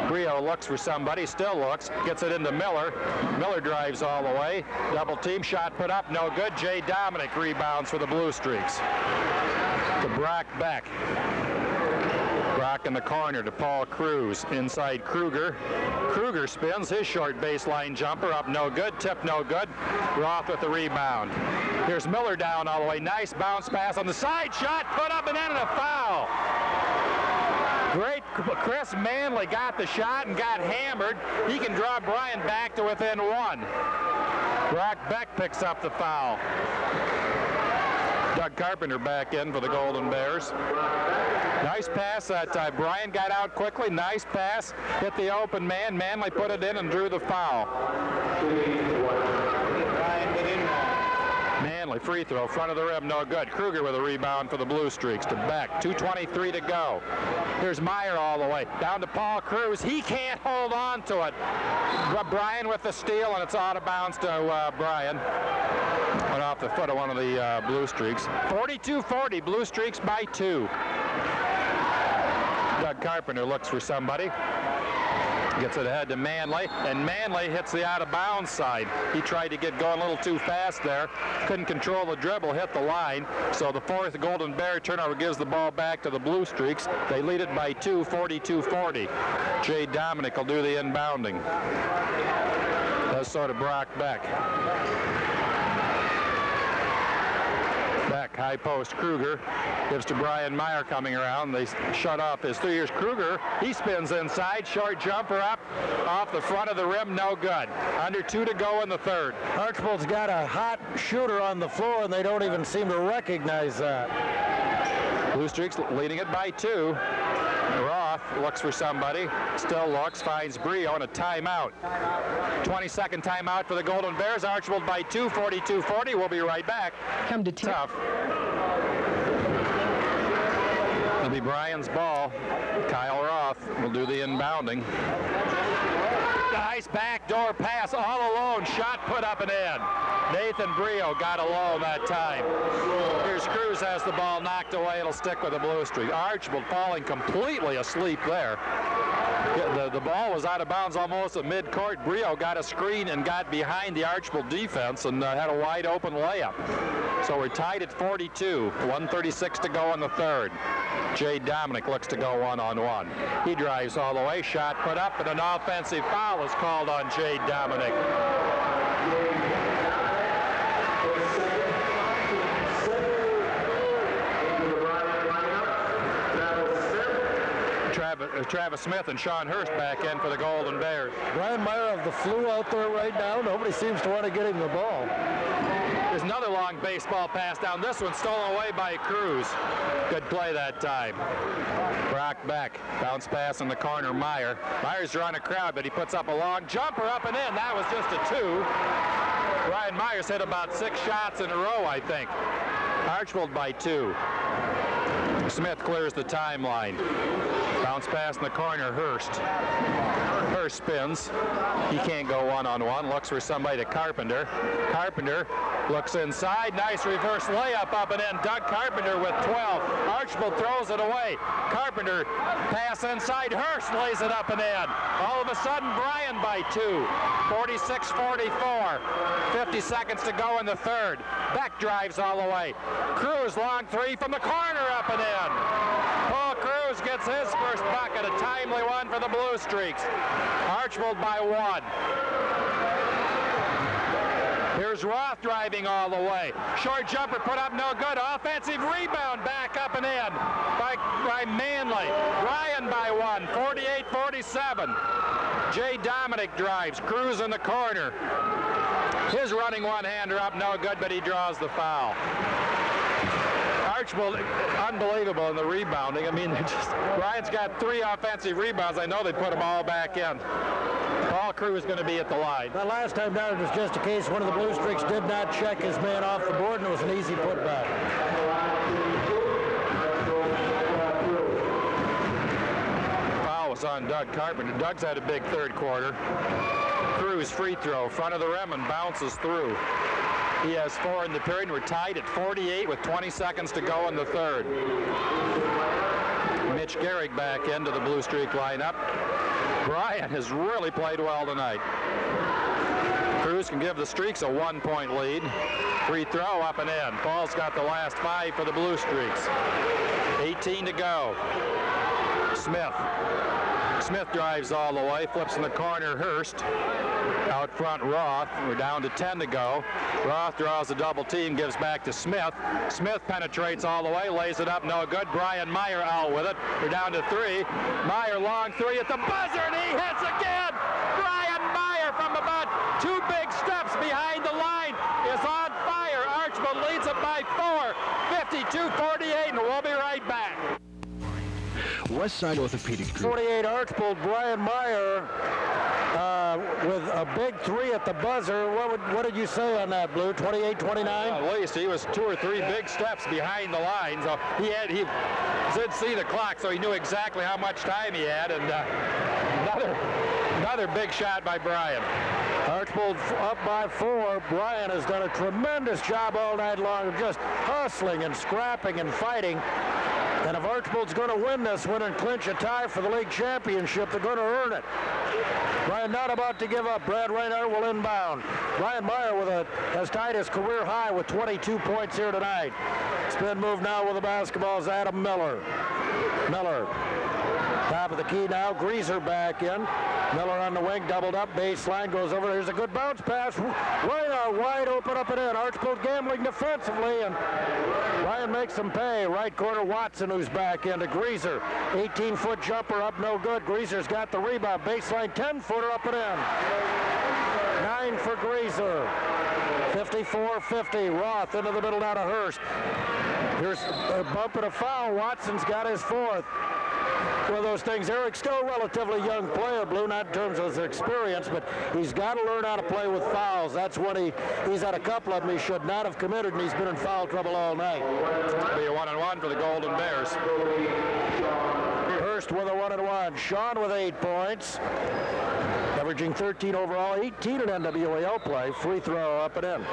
Brio looks for somebody, still looks, gets it into Miller. Miller drives all the way. Double team shot put up, no good. Jay Dominic rebounds for the Bluestreaks. To Brock Beck. Brock in the corner to Paul Cruz. Inside Kruger. Kruger spins his short baseline jumper up, no good. Tip, no good. Roth with the rebound. Here's Miller down all the way. Nice bounce pass on the side shot. Put up and in, and a foul. Great. Chris Manley got the shot and got hammered. He can draw Bryan back to within 1. Brock Beck picks up the foul. Doug Carpenter back in for the Golden Bears. Nice pass that time. Bryan got out quickly. Nice pass. Hit the open man. Manley put it in and drew the foul. Manley free throw, front of the rim, no good. Kruger with a rebound for the Bluestreaks to Beck. 2:23 to go. Here's Meyer all the way. Down to Paul Cruz. He can't hold on to it. Bryan with the steal, and it's out of bounds to Bryan. Went off the foot of one of the Bluestreaks. 42-40, Bluestreaks by 2. Doug Carpenter looks for somebody. Gets it ahead to Manley, and Manley hits the out-of-bounds side. He tried to get going a little too fast there. Couldn't control the dribble, hit the line. So the 4th Golden Bear turnover gives the ball back to the Bluestreaks. They lead it by 2, 42-40. Jay Dominic will do the inbounding. That's sort of Brock Beck. Beck, high post, Kruger. Gives to Bryan Meyer coming around. They shut off his 3 years. Kruger, he spins inside. Short jumper up off the front of the rim, no good. Under 2 to go in the 3rd. Archbold's got a hot shooter on the floor, and they don't even seem to recognize that. Bluestreaks leading it by 2. Roth looks for somebody, still looks, finds Brio, and a timeout. 20-second timeout for the Golden Bears. Archbold by 2, 42-40. We'll be right back. Come to Tough. It'll be Bryan's ball. Kyle Roth will do the inbounding. Nice backdoor pass, all alone. Shot put up and in. Nathan Brio got alone that time. Here's Cruz, has the ball knocked away. It'll stick with the Bluestreaks. Archbold falling completely asleep there. The ball was out of bounds almost at midcourt. Brio got a screen and got behind the Archbold defense and had a wide open layup. So we're tied at 42. 1:36 to go in the third. Jay Dominic looks to go one-on-one. He drives all the way, shot put up, and an offensive foul is called on Jay Dominic. Travis Smith and Sean Hurst back in for the Golden Bears. Bryan Meyer of the flu out there right now. Nobody seems to want to get him the ball. There's another long baseball pass down. This one stolen away by Cruz. Good play that time. Brock Beck. Bounce pass in the corner, Meyer. Meyer's drawing a crowd, but he puts up a long jumper up and in. That was just a 2. Bryan Meyer's hit about 6 shots in a row, I think. Archbold by 2. Smith clears the timeline. Bounce pass in the corner, Hurst. Hurst spins. He can't go one-on-one. Looks for somebody to Carpenter. Carpenter looks inside. Nice reverse layup up and in. Doug Carpenter with 12. Archbold throws it away. Carpenter pass inside. Hurst lays it up and in. All of a sudden, Bryan by 2. 46-44. 50 seconds to go in the third. Beck drives all the way. Cruz long 3 from the corner up and in. Paul Cruz gets his first bucket, a timely one for the Bluestreaks. Archbold by 1. Here's Roth driving all the way. Short jumper put up, no good. Offensive rebound back up and in by Manley. Bryan by 1, 48-47. Jay Dominic drives. Cruz in the corner. His running one-hander up, no good, but he draws the foul. Archbold, unbelievable in the rebounding. I mean, Bryan's got 3 offensive rebounds. I know they put them all back in. Paul Cruz is going to be at the line. The last time down, it was just a case one of the Bluestreaks did not check his man off the board, and it was an easy putback. Foul was on Doug Carpenter. Doug's had a big third quarter. Cruz free throw, front of the rim, and bounces through. He has 4 in the period. We're tied at 48 with 20 seconds to go in the third. Mitch Gehrig back into the Bluestreak lineup. Bryan has really played well tonight. Cruz can give the Streaks a 1-point lead. Free throw up and in. Paul's got the last 5 for the Bluestreaks. 18 to go. Smith drives all the way, flips in the corner, Hurst. Out front, Roth. We're down to 10 to go. Roth draws a double team, gives back to Smith. Smith penetrates all the way, lays it up, no good. Bryan Meyer out with it. We're down to 3. Meyer long 3 at the buzzer, and he hits again! Bryan Meyer from about 2 big steps behind the line is on fire. Archbold leads it by 4, 52-48, and we'll be right back. West Side Orthopedic Group. 48 Archbold, Bryan Meyer with a big 3 at the buzzer. What did you say on that, Blue? 28-29? At least he was 2 or 3 big steps behind the line. So he did see the clock, so he knew exactly how much time he had. And another big shot by Bryan. Archbold up by 4. Bryan has done a tremendous job all night long of just hustling and scrapping and fighting. And if Archbold's going to win this one and clinch a tie for the league championship, they're going to earn it. Bryan not about to give up. Brad Reinhardt will inbound. Bryan Meyer has tied his career high with 22 points here tonight. Spin move now with the basketball is Adam Miller. Top of the key now. Greaser back in. Miller on the wing, doubled up, baseline, goes over. There's a good bounce pass. Reinhardt wide open up and in. Archbold gambling defensively, and Bryan makes them pay. Right corner, Watson, who's back into Greaser. 18-foot jumper up, no good. Greaser's got the rebound. Baseline, 10-footer up and in. 9 for Greaser. 54-50. Roth into the middle now to Hurst. Here's a bump and a foul. Watson's got his 4th. One of those things. Eric's still a relatively young player, Blue, not in terms of his experience, but he's got to learn how to play with fouls. That's what he's had a couple of them he should not have committed, and he's been in foul trouble all night. It'll be a 1-on-1 for the Golden Bears. Hurst with a 1-on-1. Sean with 8 points. Averaging 13 overall, 18 in NWAL play. Free throw up and in.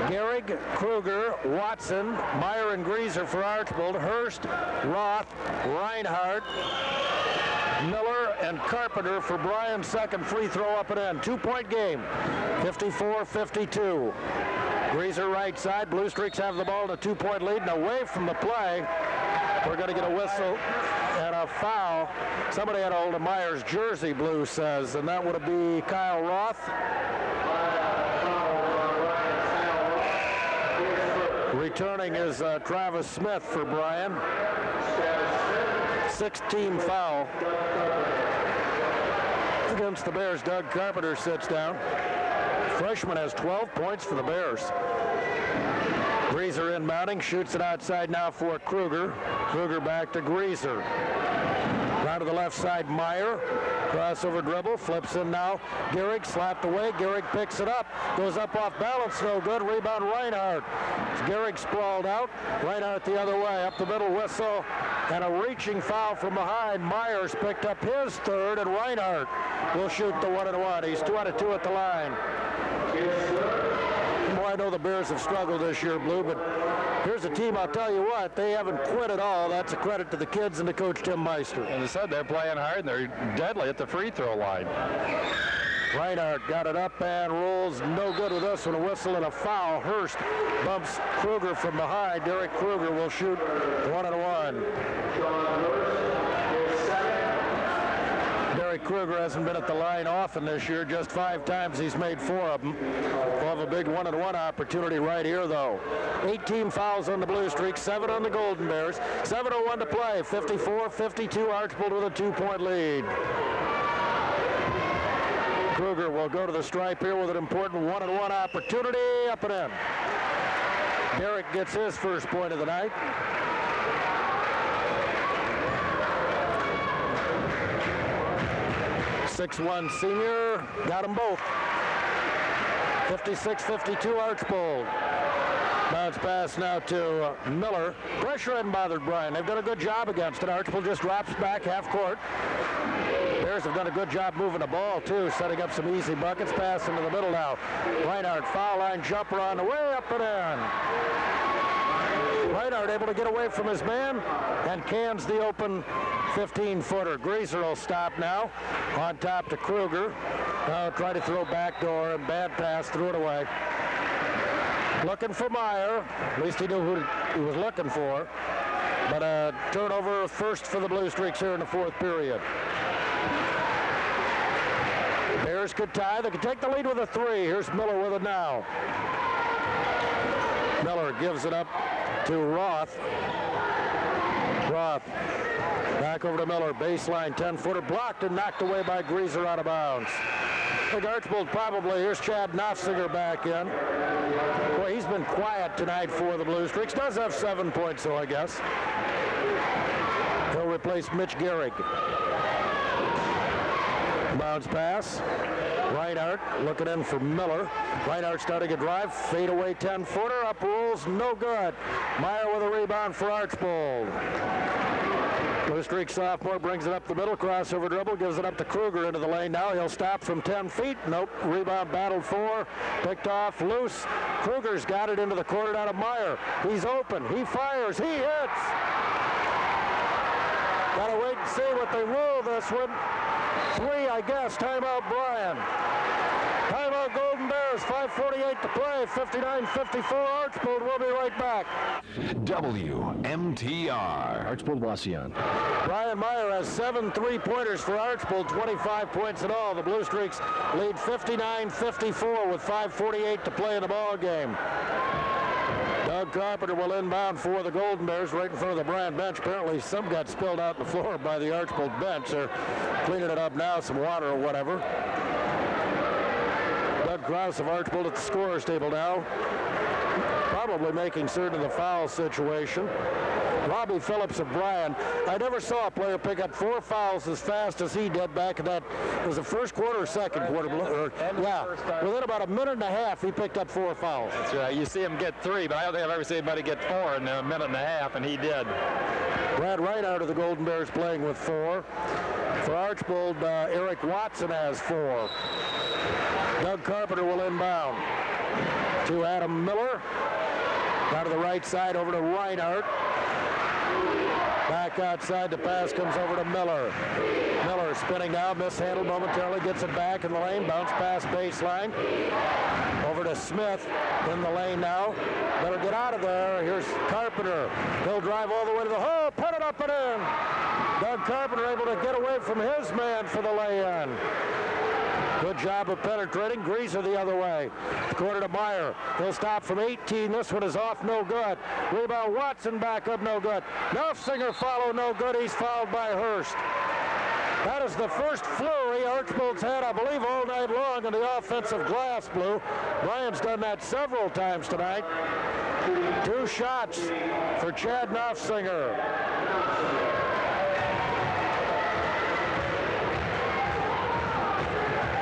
Gehrig, Kruger, Watson, Meyer and Greaser for Archbold, Hurst, Roth, Reinhardt, Miller, and Carpenter for Bryan's second free throw up and in. 2-point game, 54-52. Greaser right side. Bluestreaks have the ball in a 2-point lead, and away from the play, we're going to get a whistle and a foul. Somebody had a hold of Myers' jersey, Blue says, and that would be Kyle Roth. Returning is Travis Smith for Bryan. 6-team foul against the Bears. Doug Carpenter sits down. Freshman has 12 points for the Bears. Greaser inbounding, shoots it outside now for Kruger. Kruger back to Greaser. Down to the left side, Meyer. Crossover dribble, flips in now. Gehrig slapped away. Gehrig picks it up. Goes up off balance, no good. Rebound Reinhardt. Gehrig sprawled out. Reinhardt the other way. Up the middle, whistle. And a reaching foul from behind. Myers picked up his third, and Reinhardt will shoot the 1-and-1. He's 2 out of 2 at the line. Well, I know the Bears have struggled this year, Blue, but here's a team, I'll tell you what, they haven't quit at all. That's a credit to the kids and to Coach Tim Meister. And they said they're playing hard, and they're deadly at the free throw line. Reinhardt got it up and rolls. No good with this one. A whistle and a foul. Hurst bumps Kruger from behind. Derek Kruger will shoot 1-and-1. Derek Kruger hasn't been at the line often this year. Just 5 times he's made 4 of them. We'll have a big 1-and-1 opportunity right here, though. 8-team fouls on the Bluestreaks, 7 on the Golden Bears. 7:01 to play. 54-52. Archbold with a 2-point lead. Kruger will go to the stripe here with an important 1-and-1 opportunity. Up and in. Derek gets his first point of the night. .61 senior, got them both. 56-52 Archbold. Bounce pass now to Miller. Pressure hadn't bothered Bryan. They've done a good job against it. Archbold just drops back half court. Bears have done a good job moving the ball, too, setting up some easy buckets. Pass into the middle now. Reinhardt, foul line jumper on the way, up and in. Reinhardt able to get away from his man and cans the open 15-footer. Greaser will stop now. On top to Kruger. Now try to throw backdoor, and bad pass, threw it away. Looking for Meyer. At least he knew who he was looking for. But a turnover first for the Bluestreaks here in the 4th period. Bears could tie. They could take the lead with a 3. Here's Miller with it now. Miller gives it up to Roth. Roth back over to Miller. Baseline 10-footer blocked and knocked away by Greaser out of bounds. I think Archbold probably. Here's Chad Knopfsinger back in. Boy, he's been quiet tonight for the Bluestreaks. Does have 7 points, though, I guess. He'll replace Mitch Gehrig. Bounce pass. Reinhardt looking in for Miller. Reinhardt starting a drive. Fade away 10-footer. Up rolls. No good. Meyer with a rebound for Archbold. Bluestreak sophomore brings it up the middle. Crossover dribble. Gives it up to Kruger into the lane now. He'll stop from 10 feet. Nope. Rebound battled for. Picked off. Loose. Kruger's got it into the corner out of Meyer. He's open. He fires. He hits. Gotta wait and see what they rule this one. 3, I guess. Timeout, Bryan. Timeout, Golden Bears. 5:48 to play. 59-54. Archbold. We'll be right back. WMTR. Archbold Wasion. Bryan Meyer has 7 3-pointers for Archbold, 25 points in all. The Bluestreaks lead 59-54 with 5:48 to play in the ball game. Doug Carpenter will inbound for the Golden Bears right in front of the Bryan bench. Apparently some got spilled out on the floor by the Archbold bench. They're cleaning it up now, some water or whatever. Doug Krause of Archbold at the scorer's table now. Probably making certain of the foul situation. Robbie Phillips of Bryan. I never saw a player pick up 4 fouls as fast as he did back in that. It was the first quarter or second quarter. Within about a minute and a half, he picked up 4 fouls. That's right. You see him get 3, but I don't think I've ever seen anybody get 4 in a minute and a half, and he did. Brad Reinhardt of the Golden Bears playing with 4. For Archbold, Eric Watson has 4. Doug Carpenter will inbound to Adam Miller. Down to the right side over to Reinhardt. Back outside, the pass comes over to Miller. Miller spinning now, mishandled momentarily, gets it back in the lane, bounce pass baseline. Over to Smith in the lane now. Better get out of there. Here's Carpenter. He'll drive all the way to the hole, put it up and in. Doug Carpenter able to get away from his man for the lay-in. Good job of penetrating. Greaser the other way. Corner to Meyer. He'll stop from 18. This one is off, no good. Rebound, Watson back up, no good. Knopfsinger follow, no good. He's fouled by Hurst. That is the first flurry Archbold's had, I believe, all night long in the offensive glass, Blue. Bryan's done that several times tonight. 2 shots for Chad Knopfsinger.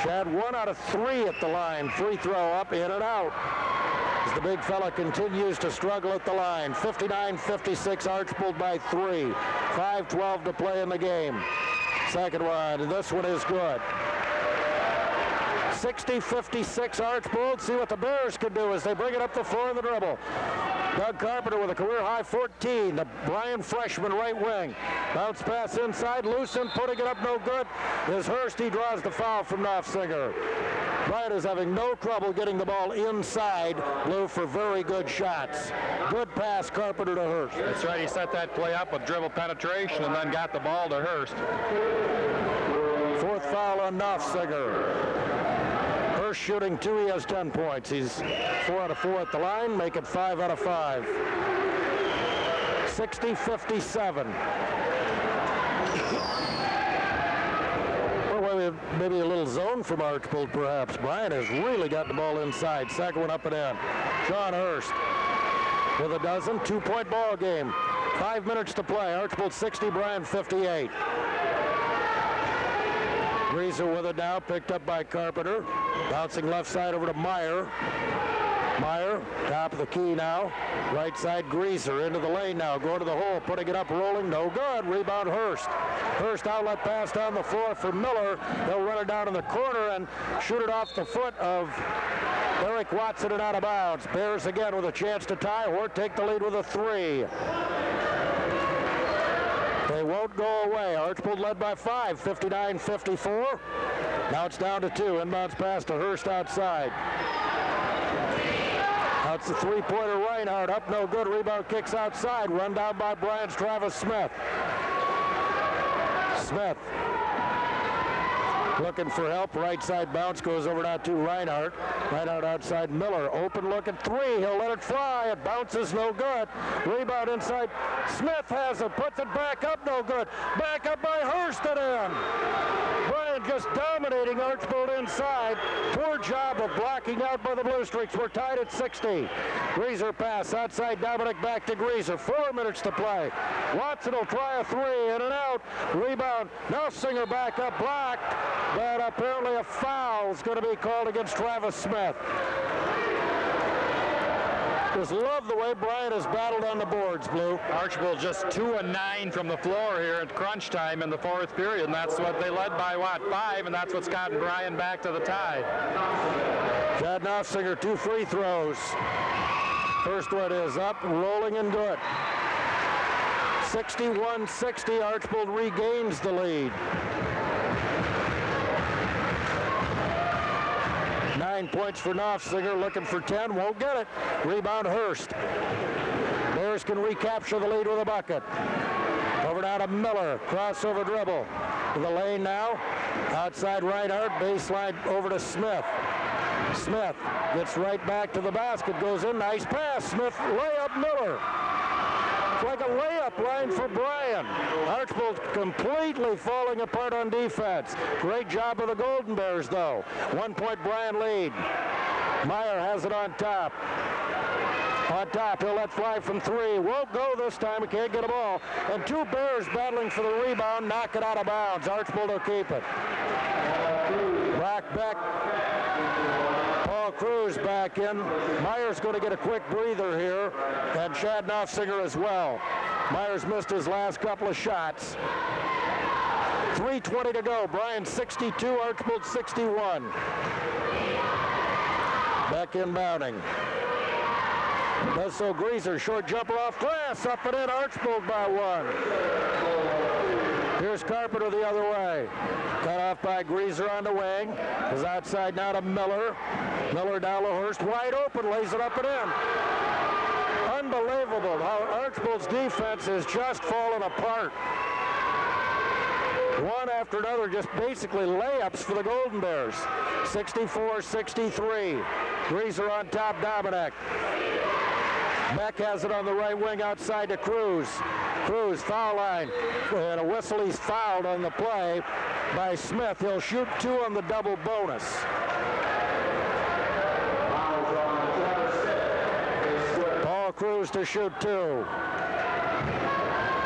Chad 1 out of 3 at the line. Free throw up, in and out. As the big fella continues to struggle at the line. 59-56, Archbold by 3. 5:12 to play in the game. Second one, and this one is good. 60-56 Archbold. See what the Bears can do as they bring it up the floor in the dribble. Doug Carpenter with a career-high 14. The Bryan freshman right wing. Bounce pass inside. Lucent putting it up, no good. Is Hurst. He draws the foul from Knopfsinger. Bryan is having no trouble getting the ball inside, Blue, for very good shots. Good pass, Carpenter to Hurst. That's right. He set that play up with dribble penetration and then got the ball to Hurst. 4th foul on Knopfsinger. Hurst shooting 2, he has 10 points. He's 4 out of 4 at the line, make it 5 out of 5. 60-57. Well, maybe a little zone from Archbold, perhaps. Bryan has really got the ball inside. Second one up and in. Sean Hurst with a dozen. 2-point ball game. 5 minutes to play. Archbold 60, Bryan 58. Greaser with it now, picked up by Carpenter. Bouncing left side over to Meyer. Meyer, top of the key now. Right side, Greaser into the lane now. Going to the hole, putting it up, rolling, no good. Rebound, Hurst. Hurst outlet pass down the floor for Miller. They'll run it down in the corner and shoot it off the foot of Eric Watson and out of bounds. Bears again with a chance to tie or take the lead with a 3. They won't go away. Archbold led by 5, 59-54. Now it's down to 2. Inbounds pass to Hurst outside. That's the 3-pointer. Reinhardt up, no good. Rebound kicks outside. Run down by Bryan's Travis Smith. Smith looking for help. Right side bounce goes over now to Reinhardt. Reinhardt outside Miller. Open look at 3. He'll let it fly. It bounces, no good. Rebound inside. Smith has it. Puts it back up, no good. Back up by Hurst and in. Bryan just dominating Archbold inside. Poor job of blocking out by the Bluestreaks. We're tied at 60. Greaser pass outside. Dominic back to Greaser. 4 minutes to play. Watson will try a 3. In and out. Rebound. Knopfsinger back up. Blocked. But apparently a foul is going to be called against Travis Smith. Just love the way Bryan has battled on the boards, Blue. Archbold just 2 of 9 from the floor here at crunch time in the 4th period, and that's what they led by, 5, and that's what's gotten Bryan back to the tie. Chad Knopfsinger, 2 free throws. First one is up, rolling and good. 61-60, Archbold regains the lead. 9 points for Knopfsinger, looking for 10, won't get it. Rebound Hurst. Bears can recapture the lead with a bucket. Over now to Miller, crossover dribble. To the lane now, outside Reinhardt, baseline over to Smith. Smith gets right back to the basket, goes in, nice pass, Smith, layup, Miller. It's like a layup line for Bryan. Archbold completely falling apart on defense. Great job of the Golden Bears, though. 1-point Bryan lead. Meyer has it on top. On top, he'll let fly from 3. Won't go this time, he can't get a ball. And 2 Bears battling for the rebound, knock it out of bounds. Archbold will keep it. Brock Beck. Paul Cruz back in. Meyer's going to get a quick breather here, and Chad Knopfsinger as well. Meyer's missed his last couple of shots. 3:20 to go. Bryan 62, Archbold 61. Beck inbounding. Does so Greaser, short jumper off glass, up and in, Archbold by 1. Here's Carpenter the other way. Cut off by Greaser on the wing. Is outside now to Miller. Miller down Hurst, wide open, lays it up and in. Unbelievable how Archbold's defense is just falling apart. One after another, just basically layups for the Golden Bears. 64-63. Greaser on top, Dominic. Beck has it on the right wing outside to Cruz. Cruz, foul line. And a whistle, he's fouled on the play by Smith. He'll shoot 2 on the double bonus. Paul Cruz to shoot 2.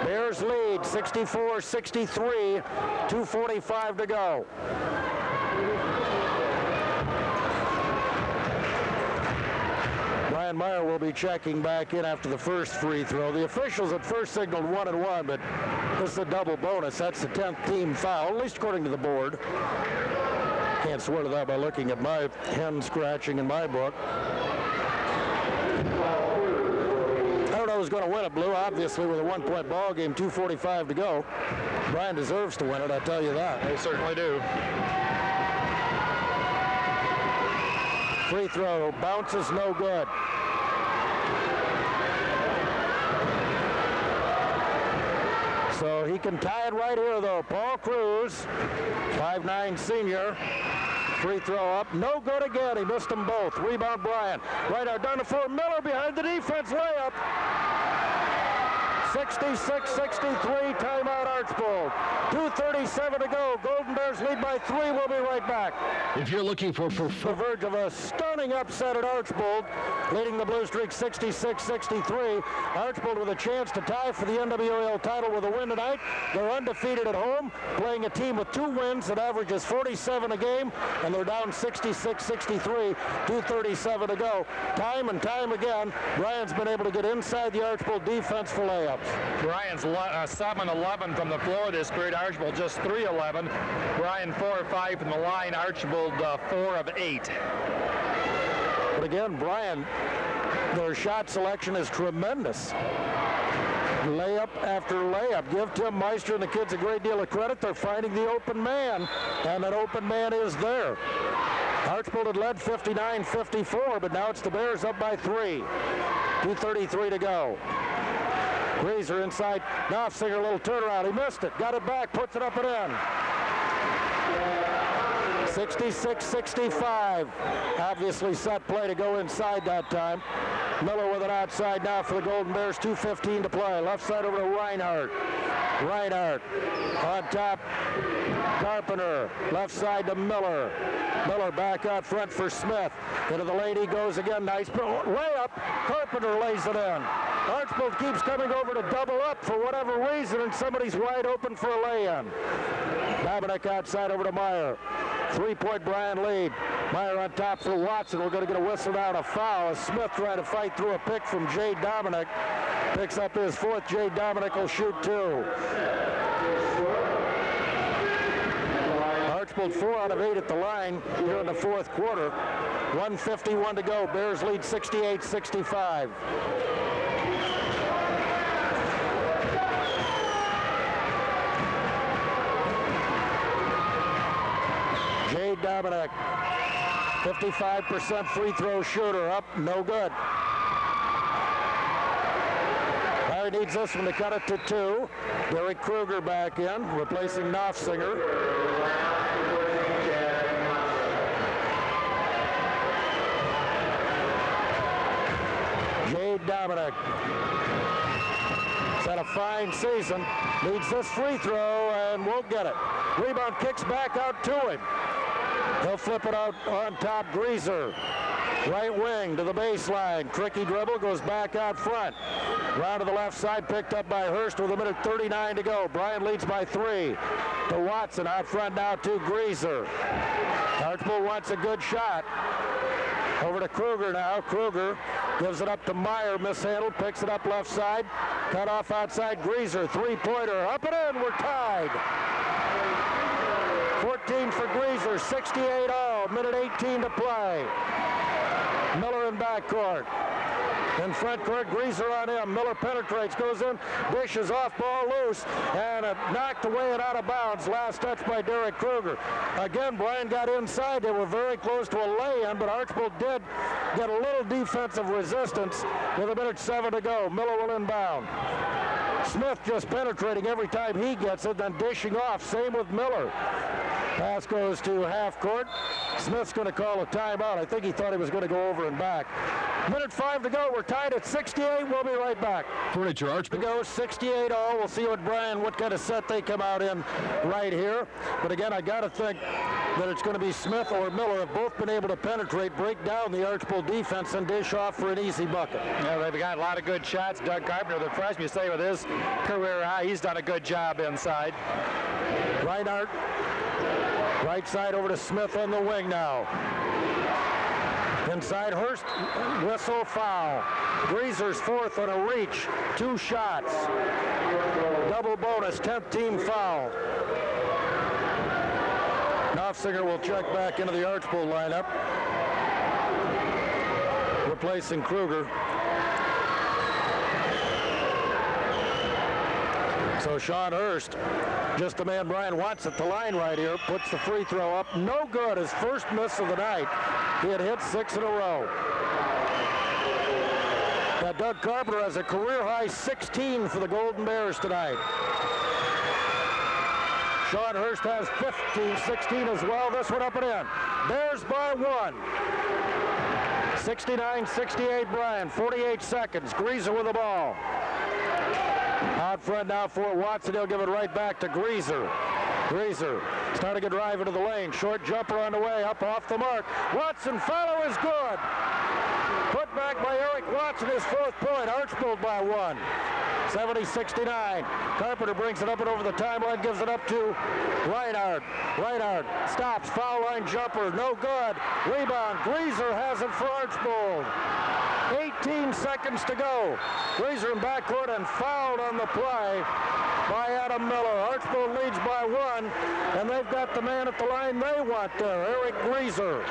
Bears lead 64-63, 2:45 to go. Bryan Meyer will be checking back in after the first free throw. The officials at first signaled 1-1, but this is a double bonus. That's the 10th team foul, at least according to the board. Can't swear to that by looking at my hen scratching in my book. I don't know who's going to win it, Blue. Obviously, with a 1-point ball game, 2:45 to go. Bryan deserves to win it, I tell you that. They certainly do. Free throw, bounces, no good. So he can tie it right here, though. Paul Cruz, 5'9" senior. Free throw up, no good again. He missed them both. Rebound Bryan. Right out down to 4. Miller behind the defense, layup. 66-63, timeout Archbold. 2:37 to go. Golden Bears lead by 3. We'll be right back. If you're looking for The verge of a stunning upset at Archbold, leading the Bluestreaks 66-63. Archbold with a chance to tie for the NWL title with a win tonight. They're undefeated at home, playing a team with 2 wins that averages 47 a game, and they're down 66-63, 2:37 to go. Time and time again, Bryan's been able to get inside the Archbold defense for layups. Bryan's 7-11 from the floor this period. Archbold just 3-11. Bryan 4 of 5 from the line. Archbold 4 of 8. But again, Bryan, their shot selection is tremendous. Layup after layup. Give Tim Meister and the kids a great deal of credit. They're finding the open man, and that open man is there. Archbold had led 59-54, but now it's the Bears up by 3. 2:33 to go. Greaser inside. Knopfsinger, a little turnaround. He missed it. Got it back. Puts it up and in. 66-65. Obviously set play to go inside that time. Miller with it outside now for the Golden Bears. 2:15 to play. Left side over to Reinhardt. Reinhardt on top. Carpenter. Left side to Miller. Miller back out front for Smith. Into the lane he goes again. Nice layup. Carpenter lays it in. Archbold keeps coming over to double up for whatever reason, and somebody's wide open for a lay-in. Dominic outside over to Meyer. 3-point Bryan lead. Meyer on top for Watson. We're going to get a whistle down, a foul as Smith trying to fight through a pick from Jay Dominic. Picks up his 4th. Jay Dominic will shoot 2. Archbold 4 out of 8 at the line here in the 4th quarter. 1:51 to go. Bears lead 68-65. Jay Dominic, 55% free throw shooter, up, no good. Larry needs this one to cut it to 2. Derek Kruger back in, replacing Knopfsinger. Jay Dominic has had a fine season, needs this free throw and won't get it. Rebound kicks back out to him. He'll flip it out on top. Greaser, right wing to the baseline. Tricky dribble, goes back out front. Round to the left side, picked up by Hurst with 1:39 to go. Bryan leads by 3. To Watson out front now to Greaser. Archbold wants a good shot. Over to Kruger now. Kruger gives it up to Meyer, mishandled, picks it up left side. Cut off outside. Greaser, 3-pointer, up and in. We're tied. 14 for Greaser, 68 all, 1:18 to play. Miller in backcourt. In front court, Greaser on him. Miller penetrates, goes in, dishes off, ball loose, and knocked away and out of bounds. Last touch by Derek Kruger. Again, Bryan got inside. They were very close to a lay-in, but Archbold did get a little defensive resistance with 1:07 to go. Miller will inbound. Smith just penetrating every time he gets it, then dishing off. Same with Miller. Pass goes to half court. Smith's going to call a timeout. I think he thought he was going to go over and back. 1:05 to go. We're tied at 68. We'll be right back. Furniture Archbold. To go 68-all. We'll see what kind of set they come out in right here. But again, I got to think that it's going to be Smith or Miller have both been able to penetrate, break down the Archbold defense, and dish off for an easy bucket. Yeah, they've got a lot of good shots. Doug Carpenter, the freshman, you say with his career high, he's done a good job inside. Reinhardt, right side over to Smith on the wing now. Inside Hurst, whistle, foul. Greaser's fourth on a reach, 2 shots. Double bonus, 10th team foul. Knopfsinger will check back into the Archbold lineup, replacing Kruger. So Sean Hurst, just the man Bryan wants at the line right here, puts the free throw up. No good, his first miss of the night. He had hit 6 in a row. Now Doug Carpenter has a career-high 16 for the Golden Bears tonight. Sean Hurst has 16 as well. This one up and in. Bears by 1. 69-68 Bryan, 48 seconds. Greaser with the ball. Out front now for Watson. He'll give it right back to Greaser. Greaser starting a drive into the lane. Short jumper on the way, up off the mark. Watson, follow is good. Put back by Eric Watson, his 4th point. Archbold by 1. 70-69. Carpenter brings it up and over the timeline, gives it up to Reinhardt. Reinhardt stops, foul line jumper, no good. Rebound, Greaser has it for Archbold. 18 seconds to go. Greaser in backcourt and fouled on the play by Adam Miller. Archbold leads by 1, and they've got the man at the line they want there, Eric Greaser.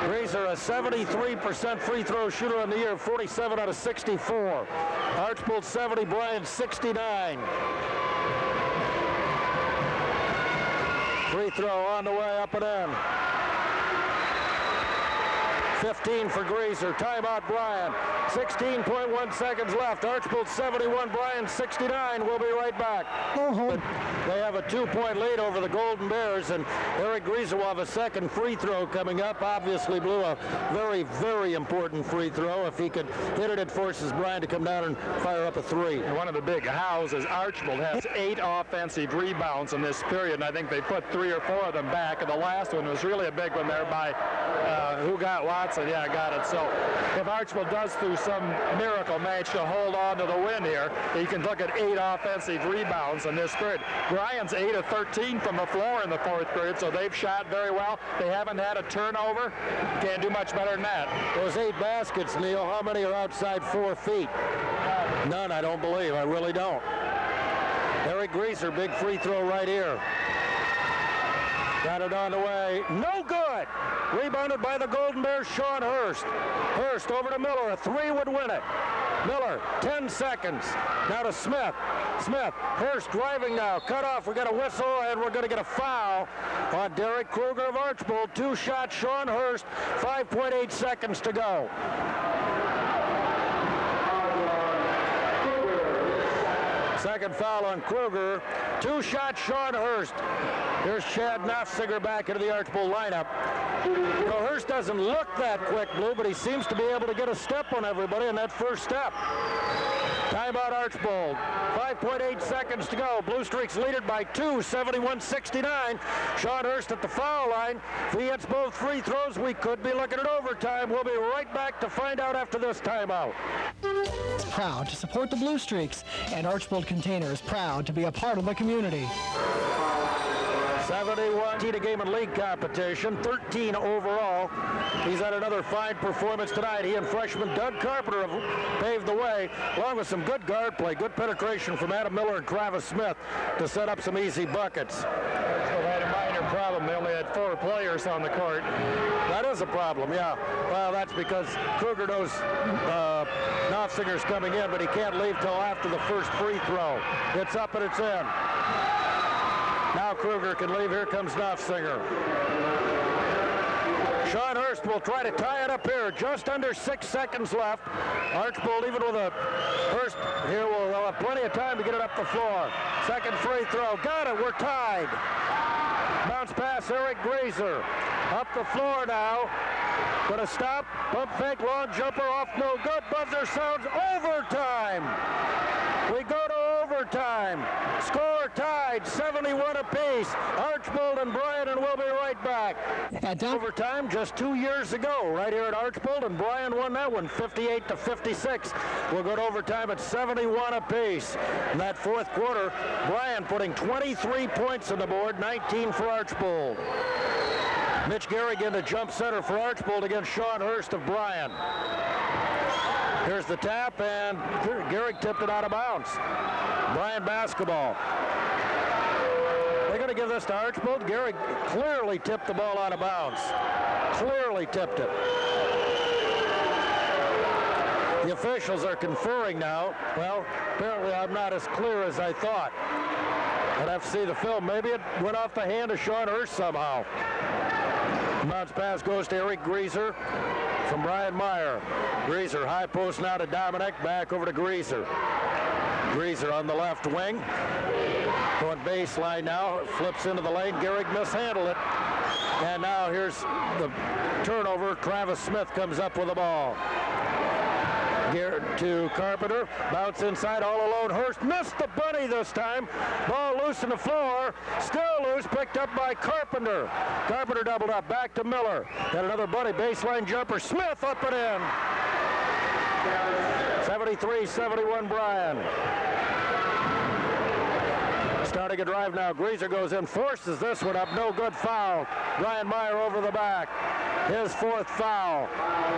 Greaser, a 73% free throw shooter on the year, 47 out of 64. Archbold 70, Bryan 69. Free throw on the way, up and in. 15 for Greaser. Timeout Bryan. 16.1 seconds left. Archbold 71, Bryan 69. We'll be right back. They have a 2-point lead over the Golden Bears, and Eric Greaser will have a second free throw coming up. Obviously blew a very, very important free throw. If he could hit it, it forces Bryan to come down and fire up a 3. One of the big hows is Archbold has 8 offensive rebounds in this period, and I think they put 3 or 4 of them back. And the last one was really a big one there by who got Watson? Yeah, got it. So if Archbold does through some miracle manage to hold on to the win here, he can look at 8 offensive rebounds in this period. Bryan's 8 of 13 from the floor in the 4th period, so they've shot very well. They haven't had a turnover. Can't do much better than that. Those 8 baskets, Neil, how many are outside 4 feet? None, I don't believe. I really don't. Eric Greaser, big free throw right here. Got it on the way. No good. Rebounded by the Golden Bears, Sean Hurst. Hurst over to Miller. A 3 would win it. Miller, 10 seconds. Now to Smith. Smith, Hurst driving now. Cut off. We got a whistle, and we're going to get a foul on Derek Kruger of Archbold. 2 shots, Sean Hurst. 5.8 seconds to go. Second foul on Kruger. 2 shots, Sean Hurst. Here's Chad Knopfsinger back into the Archbold lineup. You know, Hurst doesn't look that quick, Blue, but he seems to be able to get a step on everybody in that first step. Timeout Archbold. 5.8 seconds to go. Bluestreaks lead it by 2, 71-69. Sean Hurst at the foul line. If he hits both free throws, we could be looking at overtime. We'll be right back to find out after this timeout. Is proud to support the Bluestreaks, and Archbold Container is proud to be a part of the community. 71 to game in league competition, 13 overall. He's had another fine performance tonight. He and freshman Doug Carpenter have paved the way, along with some good guard play, good penetration from Adam Miller and Travis Smith to set up some easy buckets. Had a minor problem. They only had 4 players on the court. That is a problem, yeah. Well, that's because Kruger knows Knopfsinger's coming in, but he can't leave till after the first free throw. It's up and it's in. Now Kruger can leave. Here comes Knopfsinger. Sean Hurst will try to tie it up here. Just under 6 seconds left. Archbold, even with a Hurst here, will have plenty of time to get it up the floor. Second free throw. Got it. We're tied. Bounce pass, Eric Greaser. Up the floor now. Gonna stop. Pump fake, long jumper off. No good. Buzzer sounds. Overtime. We go to overtime. Score tied, 71 apiece. Archbold and Bryan, and we'll be right back. Overtime just 2 years ago, right here at Archbold, and Bryan won that one 58-56. We'll go to overtime at 71 apiece. In that fourth quarter, Bryan putting 23 points on the board, 19 for Archbold. Mitch Garrigan to jump center for Archbold against Sean Hurst of Bryan. Here's the tap, and Garrick tipped it out of bounds. Bryan basketball. They're going to give this to Archbold. Garrick clearly tipped the ball out of bounds. Clearly tipped it. The officials are conferring now. Well, apparently I'm not as clear as I thought. I'd have to see the film. Maybe it went off the hand of Sean Hurst somehow. Bounce pass goes to Eric Greaser from Brian Meyer. Greaser high post now to Dominic. Back over to Greaser. Greaser on the left wing. Going baseline now. Flips into the lane. Garrick mishandled it. And now here's the turnover. Travis Smith comes up with the ball. To Carpenter. Bounce inside all alone. Hurst missed the bunny this time. Ball loose on the floor. Still loose. Picked up by Carpenter. Carpenter doubled up. Back to Miller. Got another bunny. Baseline jumper. Smith up and in. 73-71 Bryan. Starting a drive now. Greaser goes in. Forces this one up. No good foul. Brian Meyer over the back. His fourth foul.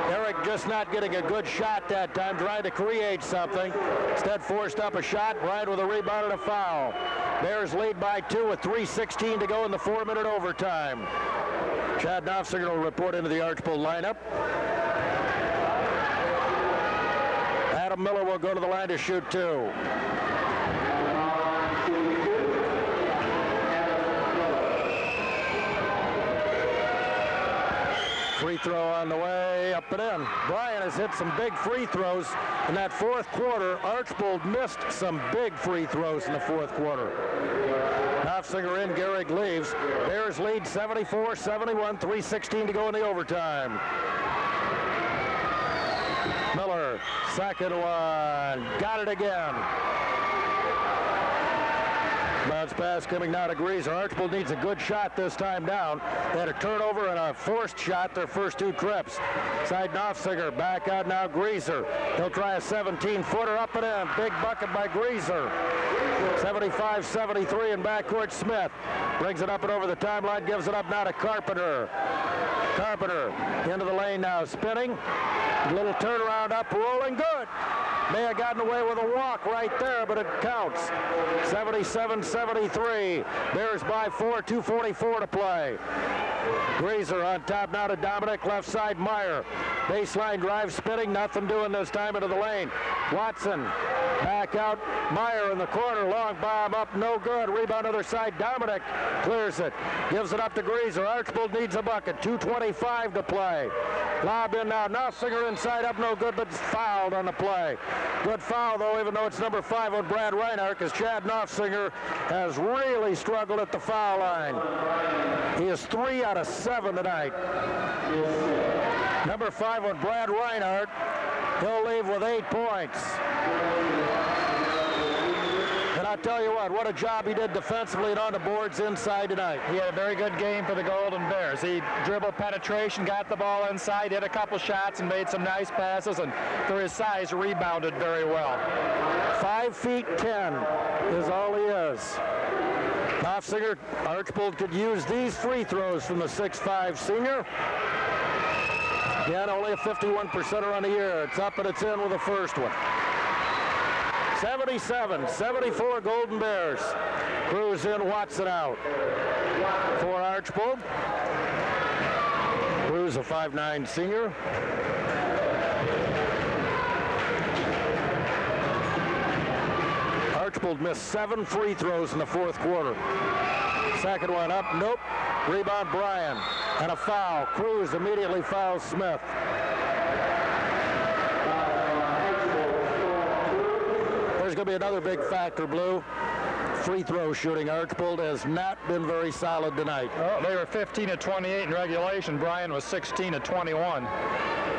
Eric just not getting a good shot that time, trying to create something. Instead forced up a shot. Bryan with a rebound and a foul. Bears lead by 2 with 3:16 to go in the 4-minute overtime. Chad Knopfsinger will report into the Archbold lineup. Adam Miller will go to the line to shoot 2. Free throw on the way, up and in. Bryan has hit some big free throws in that fourth quarter. Archbold missed some big free throws in the fourth quarter. Knopfsinger in, Garrick leaves. Bears lead 74-71, 3:16 to go in the overtime. Miller, second one, got it again. Bounce pass coming now to Greaser. Archbold needs a good shot this time down. They had a turnover and a forced shot their first 2 trips. Side Knopfsinger, back out now Greaser. He'll try a 17-footer up and in. Big bucket by Greaser. 75-73 in backcourt. Smith brings it up and over the timeline, gives it up now to Carpenter. Carpenter into the lane now, spinning. Little turnaround up, rolling, good. May have gotten away with a walk right there, but it counts. 77-73. Bears by 4, 2:44 to play. Greaser on top now to Dominic, left side Meyer. Baseline drive, spinning, nothing doing this time into the lane. Watson back out. Meyer in the corner, long bomb up, no good. Rebound other side, Dominic clears it. Gives it up to Greaser. Archbold needs a bucket, 2:25 to play. Lob in now, Knopfsinger inside, up no good, but fouled on the play. Good foul though, even though it's number 5 on Brad Reinhardt, because Chad Knopfsinger has really struggled at the foul line. He is 3 out of 7 tonight. Number 5 on Brad Reinhardt. He'll leave with 8 points. And I'll tell you what a job he did defensively and on the boards inside tonight. He had a very good game for the Golden Bears. He dribbled penetration, got the ball inside, hit a couple shots, and made some nice passes, and for his size, rebounded very well. 5'10" is all he is. Knopfsinger, Archbold could use these free throws from the 6'5" senior. Again, only a 51%er on the year. It's up and it's in with the first one. 77-74 Golden Bears. Cruz in, Watson out. For Archbold. Cruz, a 5'9" senior. Archbold missed 7 free throws in the fourth quarter. Second one up, nope. Rebound Bryan, and a foul. Cruz immediately fouls Smith. There's going to be another big factor, Blue. Free throw shooting. Archbold has not been very solid tonight. Oh, they were 15 of 28 in regulation. Bryan was 16 of 21.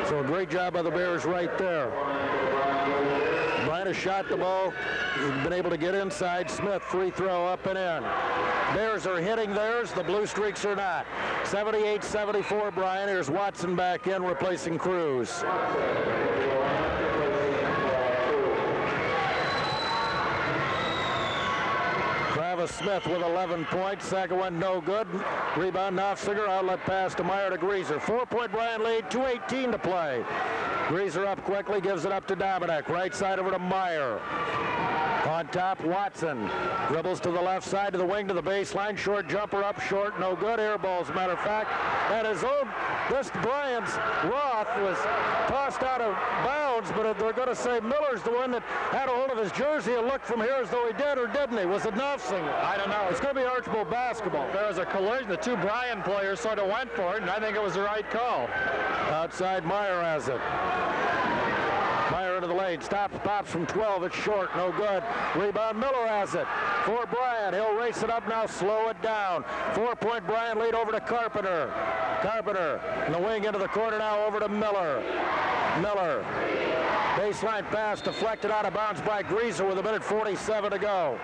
So a great job by the Bears right there. Bryan has shot the ball. He's been able to get inside. Smith, free throw up and in. Bears are hitting theirs. The Bluestreaks are not. 78-74 Bryan. Here's Watson back in, replacing Cruz. Smith with 11 points. Second one no good. Rebound Knopfsinger. Outlet pass to Meyer to Greaser. 4-point Bryan lead. 2:18 to play. Greaser up quickly. Gives it up to Dominic. Right side over to Meyer. On top, Watson. Dribbles to the left side, to the wing, to the baseline. Short jumper up short. No good. Air ball, as a matter of fact. And his own, this Bryan's Roth was tossed out of bounds, but they're going to say Miller's the one that had a hold of his jersey and looked from here as though he did, or didn't he? Was it Knopfsinger? I don't know. It's going to be Archbold basketball. There was a collision. The two Bryan players sort of went for it, and I think it was the right call. Outside, Meyer has it. Meyer into the lane. Stops, pops from 12. It's short. No good. Rebound. Miller has it. For Bryan. He'll race it up now. Slow it down. 4-point Bryan lead over to Carpenter. Carpenter in the wing into the corner now over to Miller. Miller. Baseline pass deflected out of bounds by Greaser with 1:47 to go.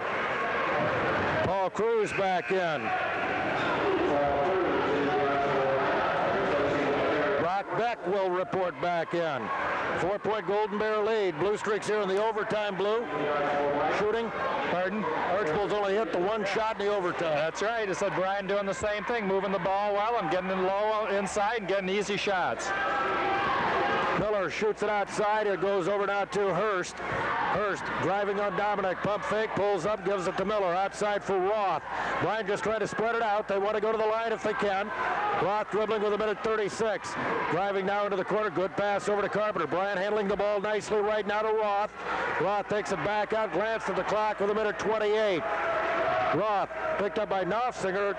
Paul Cruz back in. Beck will report back in. 4-point Golden Bear lead. Bluestreaks here in the overtime, Blue. Shooting. Pardon? Archbold's only hit the one shot in the overtime. That's right. I said Bryan doing the same thing, moving the ball well and getting in low inside and getting easy shots. Miller shoots it outside. It goes over now to Hurst. Hurst driving on Dominic. Pump fake. Pulls up. Gives it to Miller. Outside for Roth. Bryan just trying to spread it out. They want to go to the line if they can. Roth dribbling with 1:36. Driving now into the corner. Good pass over to Carpenter. Bryan handling the ball nicely right now to Roth. Roth takes it back out. Glance at the clock with 1:28. Roth picked up by Knopfsinger.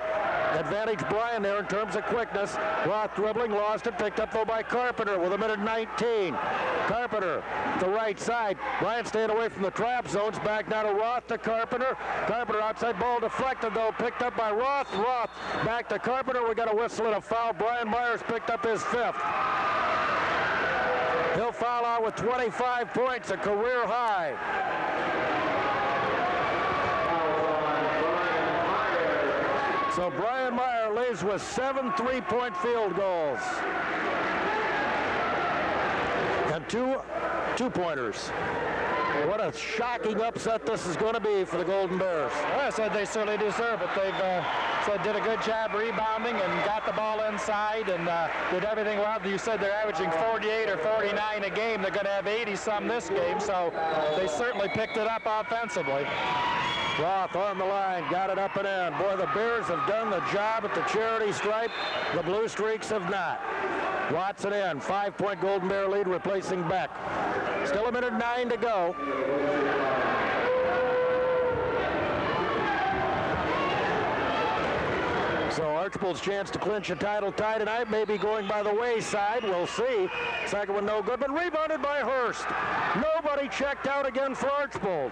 Advantage Bryan there in terms of quickness. Roth dribbling, lost it, picked up though by Carpenter with 1:19. Carpenter, the right side. Bryan staying away from the trap zones. Back now to Roth to Carpenter. Carpenter outside ball deflected though, picked up by Roth. Roth back to Carpenter. We got a whistle and a foul. Bryan Myers picked up his 5th. He'll foul out with 25 points, a career high. So Bryan Meyer leaves with 7 3-point field goals. And two-pointers. What a shocking upset this is going to be for the Golden Bears. Well, I said they certainly deserve it. They've did a good job rebounding and got the ball inside and did everything well. You said they're averaging 48 or 49 a game. They're going to have 80-some this game, so they certainly picked it up offensively. Roth on the line, got it up and in. Boy, the Bears have done the job at the charity stripe. The Bluestreaks have not. Watson in, 5-point Golden Bear lead, replacing Beck. Still 1:09 to go. So Archbold's chance to clinch a title tie tonight may be going by the wayside. We'll see. Second one no good, but rebounded by Hurst. Nobody checked out again for Archbold.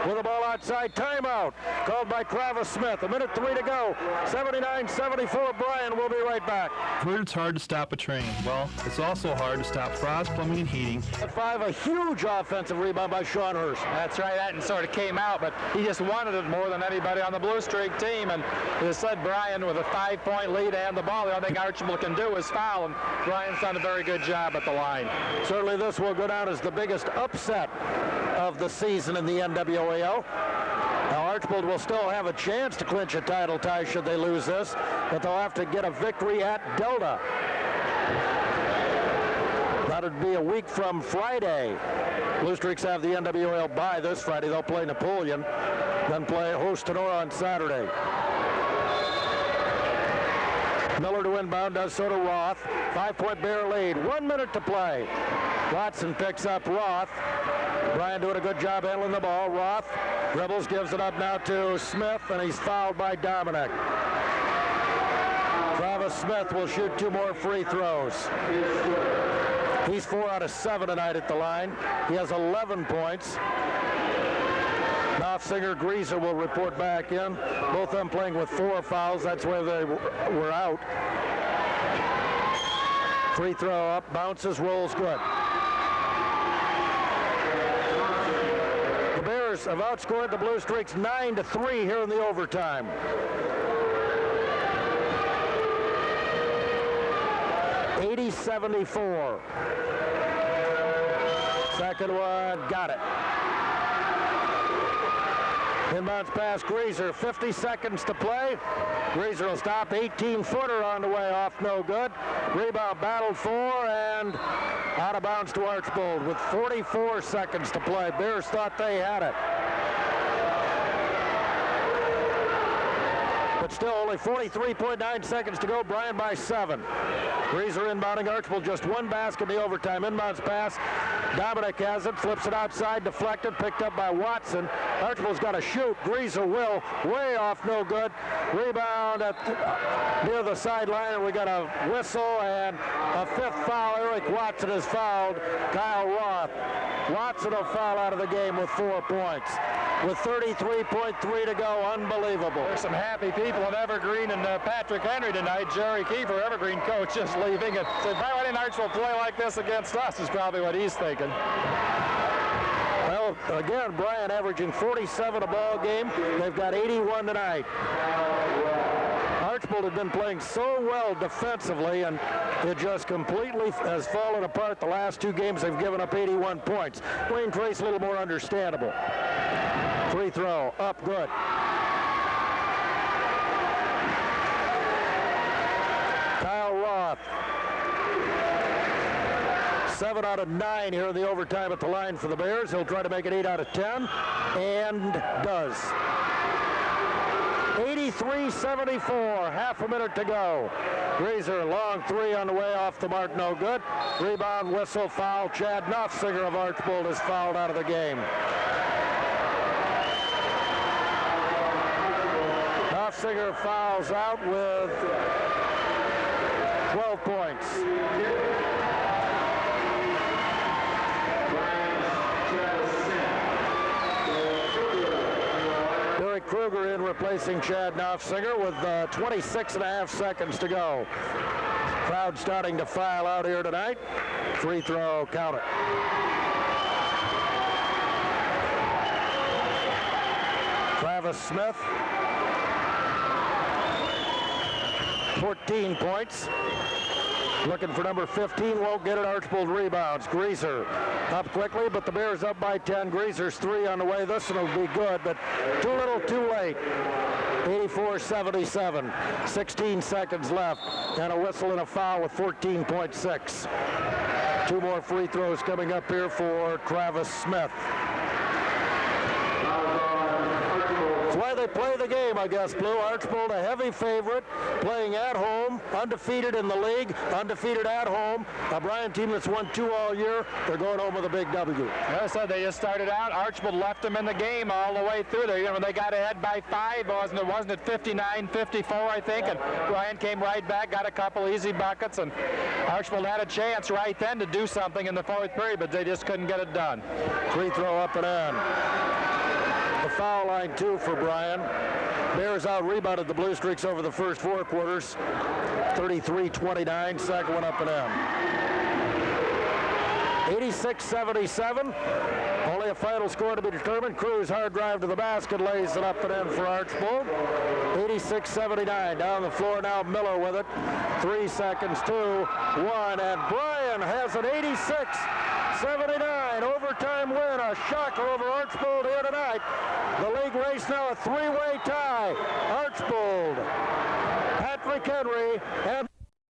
With the ball outside, timeout called by Travis Smith. 1:03 to go. 79-74 Bryan. We'll be right back. I've heard it's hard to stop a train. Well, it's also hard to stop Frost Plumbing and Heating. At 5, a huge offensive rebound by Sean Hurst. That's right. That sort of came out, but he just wanted it more than anybody on the Bluestreak team. And as I said, Bryan with a 5-point lead and the ball, the only thing Archbold can do is foul, and Bryan's done a very good job at the line. Certainly this will go down as the biggest upset of the season in the NWAL. Now Archbold will still have a chance to clinch a title tie should they lose this, but they'll have to get a victory at Delta. That'd be a week from Friday. Bluestreaks have the NWL bye this Friday. They'll play Napoleon, then play host Sonora on Saturday. Miller to inbound, does so to Roth. 5-point Bear lead. 1 minute to play. Watson picks up Roth. Bryan doing a good job handling the ball. Roth dribbles, gives it up now to Smith, and he's fouled by Dominic. Travis Smith will shoot 2 more free throws. He's 4 out of 7 tonight at the line. He has 11 points. Knopfsinger, Greaser will report back in. Both of them playing with 4 fouls. That's where they were out. Free throw up, bounces, rolls good. The Bears have outscored the Bluestreaks 9-3 here in the overtime. .80-74. Second one, got it. Inbounds pass, Greaser, 50 seconds to play. Greaser will stop, 18-footer on the way off, no good. Rebound battled for, and out of bounds to Archbold with 44 seconds to play. Bears thought they had it. But still only 43.9 seconds to go. Bryan by 7. Greaser inbounding Archbold, just 1 basket in the overtime. Inbounds pass. Dominic has it, flips it outside, deflected, picked up by Watson. Archbold's got to shoot. Greaser will, way off, no good. Rebound near the sideline, and we got a whistle and a 5th foul. Eric Watson is fouled. Kyle Roth. Watson will foul out of the game with 4 points. With 33.3 to go, unbelievable. There's some happy people in Evergreen and Patrick Henry tonight. Jerry Kiefer, Evergreen coach, is leaving. And so why didn't Archbold play like this against us is probably what he's thinking. Well, again, Bryan averaging 47 a ball game. They've got 81 tonight. Archbold had been playing so well defensively, and it just completely has fallen apart. The last 2 games, they've given up 81 points. Wayne Trace a little more understandable. Free throw, up, good. Kyle Roth. 7 out of 9 here in the overtime at the line for the Bears. He'll try to make it 8 out of 10, and does. 83-74, half a minute to go. Greaser, long 3 on the way off the mark, no good. Rebound, whistle, foul. Chad Knopfsinger of Archbold is fouled out of the game. Knopfsinger fouls out with 12 points. Kruger in replacing Chad Knopfsinger with 26.5 seconds to go. Crowd starting to file out here tonight. Free throw, count it. Travis Smith, 14 points. Looking for number 15, won't get it. Archbold rebounds. Greaser up quickly, but the Bears up by 10. Greaser's 3 on the way. This one will be good, but too little, too late. 84-77. 16 seconds left, and a whistle and a foul with 14.6. 2 more free throws coming up here for Travis Smith. That's why they play the game, I guess, Blue. Archbold, a heavy favorite, playing at home, undefeated in the league, undefeated at home. A Bryan team that's won 2 all year. They're going home with a big W. As I said, they just started out. Archbold left them in the game all the way through there. You know, when they got ahead by 5, wasn't it 59-54, I think, and Bryan came right back, got a couple easy buckets, and Archbold had a chance right then to do something in the 4th period, but they just couldn't get it done. Free throw up and in. The foul line, 2 for Bryan. Bears out-rebounded the Bluestreaks over the first 4 quarters. 33-29, second one up and in. 86-77. Only a final score to be determined. Cruz hard drive to the basket, lays it up and in for Archbold. 86-79. Down the floor now, Miller with it. 3 seconds, 2, 1, and Bryan has an 86-79 overtime win. A shocker over Archbold here tonight. The league race now a 3-way tie. Archbold, Patrick Henry, and